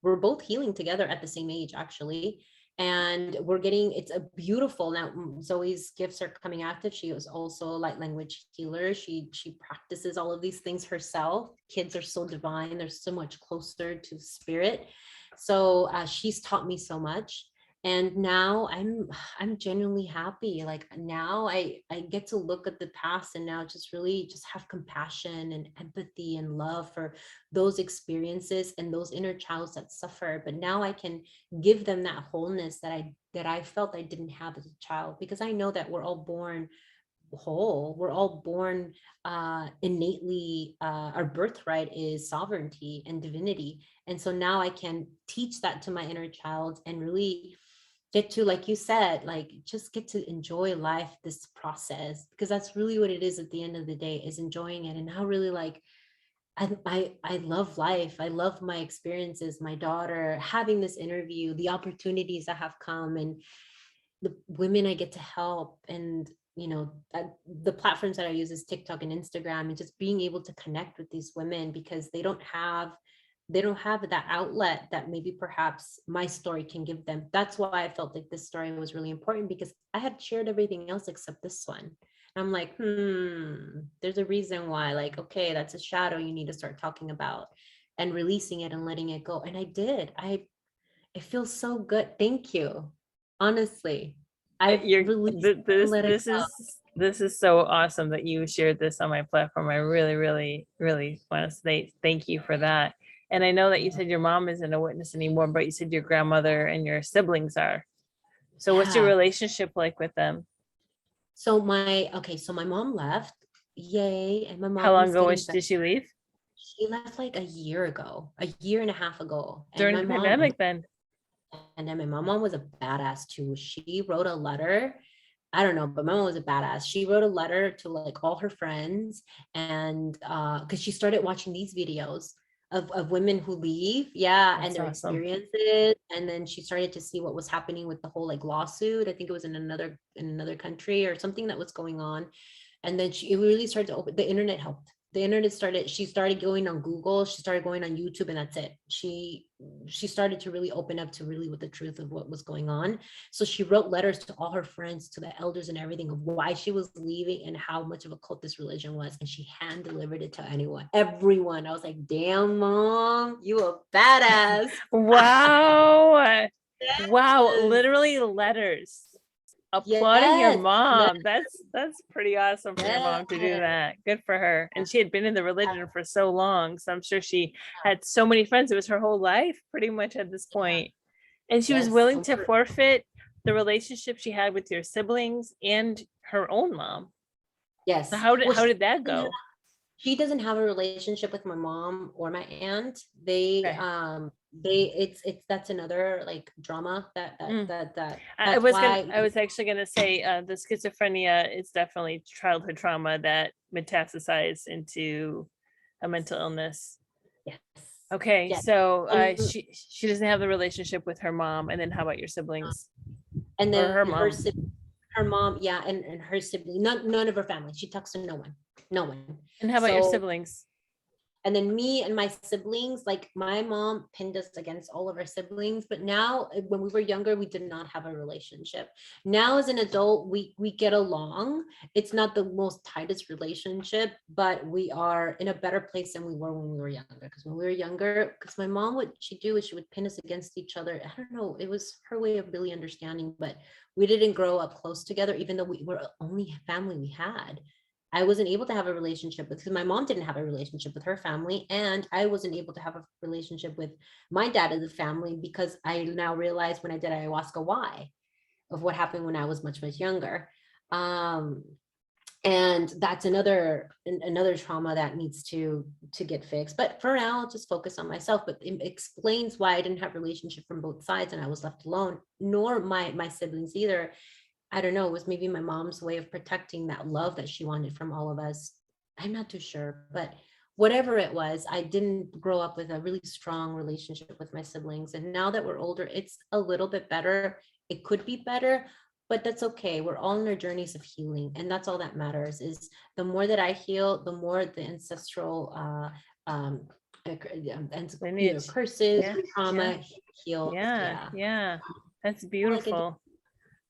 we're both healing together at the same age, actually. And it's a beautiful. Now Zoe's gifts are coming active. She was also a light language healer. She practices all of these things herself. Kids are so divine, they're so much closer to spirit. So she's taught me so much, and now I'm genuinely happy. Like, now I get to look at the past, and now just really just have compassion and empathy and love for those experiences and those inner childs that suffer. But now I can give them that wholeness that I felt I didn't have as a child, because I know that we're all born whole. We're all born innately. Our birthright is sovereignty and divinity, and so now I can teach that to my inner child, and really get to, like you said, like, just get to enjoy life, this process, because that's really what it is at the end of the day, is enjoying it. And now really, like, I love life. I love my experiences, my daughter, having this interview, the opportunities that have come, and the women I get to help. And the platforms that I use is TikTok and Instagram, and just being able to connect with these women, because they don't have that outlet that maybe perhaps my story can give them. That's why I felt like this story was really important, because I had shared everything else except this one. I'm like, there's a reason why. Like, okay, that's a shadow you need to start talking about and releasing it and letting it go. And I did. It feels so good. Thank you. Honestly, I've You're released th- and this let it this is so awesome that you shared this on my platform. I really, really, really want to say thank you for that. And I know that you go. said your mom isn't a witness anymore, but you said your grandmother and your siblings are. So what's your Yeah. relationship like with them? So my mom left. Yay. And my How mom long is ago getting better. did she leave? She left like a year and a half ago. And During my the mom, pandemic then? and then my mom was a badass too. She wrote a letter. I don't know, but my mom was a badass. She wrote a letter to like all her friends, and because she started watching these videos of women who leave, yeah, and That's their awesome. experiences. And then she started to see what was happening with the whole like lawsuit. I think it was in another country or something that was going on. And then it really started to open. The internet helped. She started going on Google, she started going on YouTube, and that's it. She started to really open up to really what the truth of what was going on. So she wrote letters to all her friends, to the elders and everything, of why she was leaving and how much of a cult this religion was. And she hand delivered it to everyone. I was like, damn, mom, you a badass. Wow. Wow, Yes. literally letters applauding your Yes. mom. That's pretty awesome for your mom to do Yes. that. Good for her. And she had been in the religion for so long, so I'm sure she had so many friends. It was her whole life pretty much at this point. And she was Yes. willing to forfeit the relationship she had with your siblings and her own mom. So Yes. Well, how did that go? she doesn't have a relationship with my mom or my aunt. Okay. It's that's another like drama Mm. I that's was gonna why. I was actually gonna say the schizophrenia is definitely childhood trauma that metastasized into a mental illness. Yes. Okay, Yes. so And she doesn't have the relationship with her mom, and then how about your siblings and or her then mom? her mom, yeah, and her sibling, none of her family. She talks to no one. No one. And how about your So siblings? And then me and my siblings, like my mom pinned us against all of our siblings. But now, when we were younger, we did not have a relationship. Now, as an adult, we get along. It's not the most tightest relationship, but we are in a better place than we were when we were younger. Because when we were younger, because my mom, what she'd do is she would pin us against each other. I don't know, it was her way of really understanding, but we didn't grow up close together, even though we were only family we had. I wasn't able to have a relationship with, because my mom didn't have a relationship with her family, and I wasn't able to have a relationship with my dad as a family, because I now realize when I did ayahuasca why, of what happened when I was much, much younger. Um, and that's another trauma that needs to get fixed. But for now, I'll just focus on myself. But it explains why I didn't have a relationship from both sides and I was left alone, nor my siblings either. I don't know, it was maybe my mom's way of protecting that love that she wanted from all of us. I'm not too sure, but whatever it was, I didn't grow up with a really strong relationship with my siblings. And now that we're older, it's a little bit better. It could be better, but that's okay. We're all in our journeys of healing. And that's all that matters, is the more that I heal, the more the ancestral and Lineage. curses, Yeah, trauma heals. yeah, Yeah. yeah. That's All I could beautiful.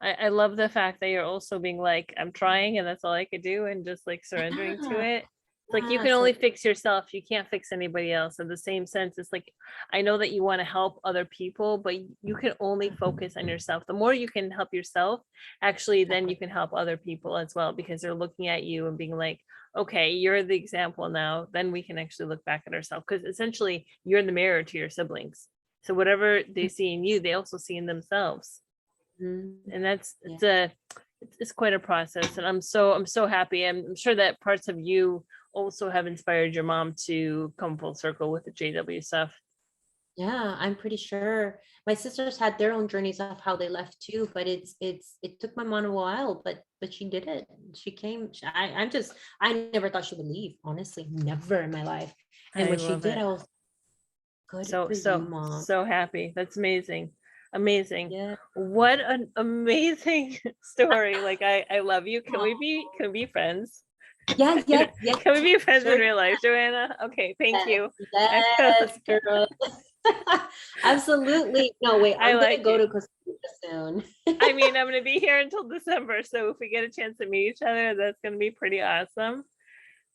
I love the fact that you're also being like, I'm trying and that's all I could do, and just like surrendering to Yeah, it. It's like you can yes, only like, fix yourself. You can't fix anybody else. In the same sense, it's like I know that you want to help other people, but you can only focus on yourself. The more you can help yourself, actually, then you exactly. can help other people as well, because they're looking at you and being like, okay, you're the example now. Then we can actually look back at ourselves, because essentially you're the mirror to your siblings. So whatever they see in you, they also see in themselves, Mhm. and that's Yeah. it's quite a process. And I'm so happy. I'm sure that parts of you also have inspired your mom to come full circle with the JW stuff. Yeah, I'm pretty sure my sisters had their own journeys of how they left too, but it took my mom a while, but she did it. She came. I never thought she would leave, honestly, never in my life. And I when she love did, it. I was good So for you, so mom. so happy. That's amazing. Amazing. Yeah. What an amazing story. Like I love you. Can we Aw. be friends? Yes, yes, yes, Can we be friends in sure. real life, Joanna? Okay, thank Yes, you. I feel yes, like girl. Absolutely. No, wait, I I'm gonna like go you. to Costa Rica soon. I mean, I'm going to be here until December, so if we get a chance to meet each other, that's going to be pretty awesome.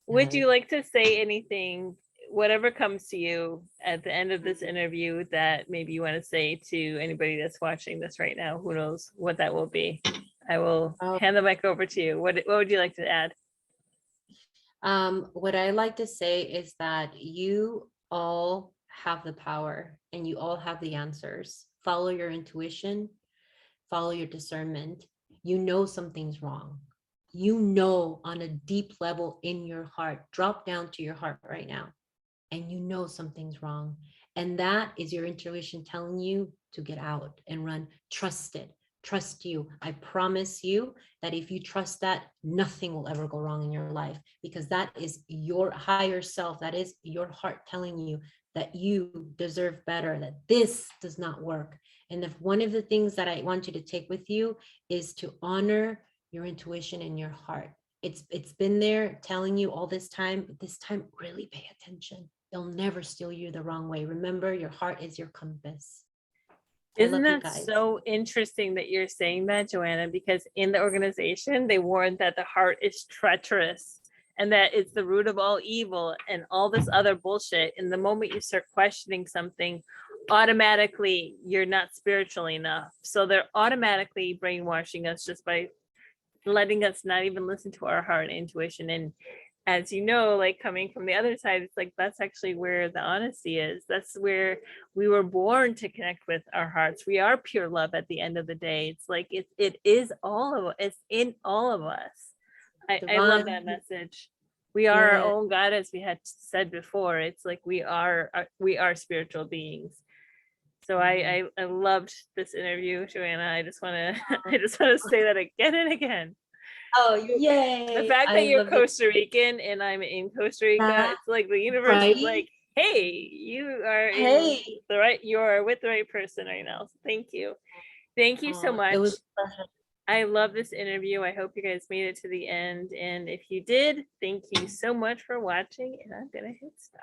Would Yes. you like to say anything, whatever comes to you at the end of this interview, that maybe you want to say to anybody that's watching this right now? Who knows what that will be? I will Oh, hand the mic over to you. What would you like to add? what I like to say is that you all have the power and you all have the answers. Follow your intuition, follow your discernment. You know something's wrong. You know on a deep level in your heart, drop down to your heart right now, and you know something's wrong. And that is your intuition telling you to get out and run. Trust it. Trust you. I promise you that if you trust that, nothing will ever go wrong in your life, because that is your higher self. That is your heart telling you that you deserve better, that this does not work. And if one of the things that I want you to take with you is to honor your intuition and your heart. It's been there telling you all this time, but this time really pay attention. They'll never steal you the wrong way. Remember, your heart is your compass. I Isn't love you that guys. so interesting that you're saying that, Joanna? Because in the organization, they warned that the heart is treacherous and that it's the root of all evil and all this other bullshit. And the moment you start questioning something, automatically you're not spiritual enough. So they're automatically brainwashing us just by letting us not even listen to our heart and intuition. And as you know, like coming from the other side, it's like that's actually where the honesty is. That's where we were born to connect with our hearts. We are pure love at the end of the day. It's like it is all of it's in all of us. I love Divine. that message. We are our Yeah. own God, as we had said before. It's like we are spiritual beings. So Mhm. I loved this interview, Joanna. I just want to I just want to say that again and again. Oh, The yay. fact I that you're love you. Costa Rican and I'm in Costa Rica, That, it's like the universe is right? like, hey, you are in Hey. the right, you are with the right person right now. So thank you. Thank you so Oh, it much. was a pleasure. I love this interview. I hope you guys made it to the end. And if you did, thank you so much for watching. And I'm going to hit stop.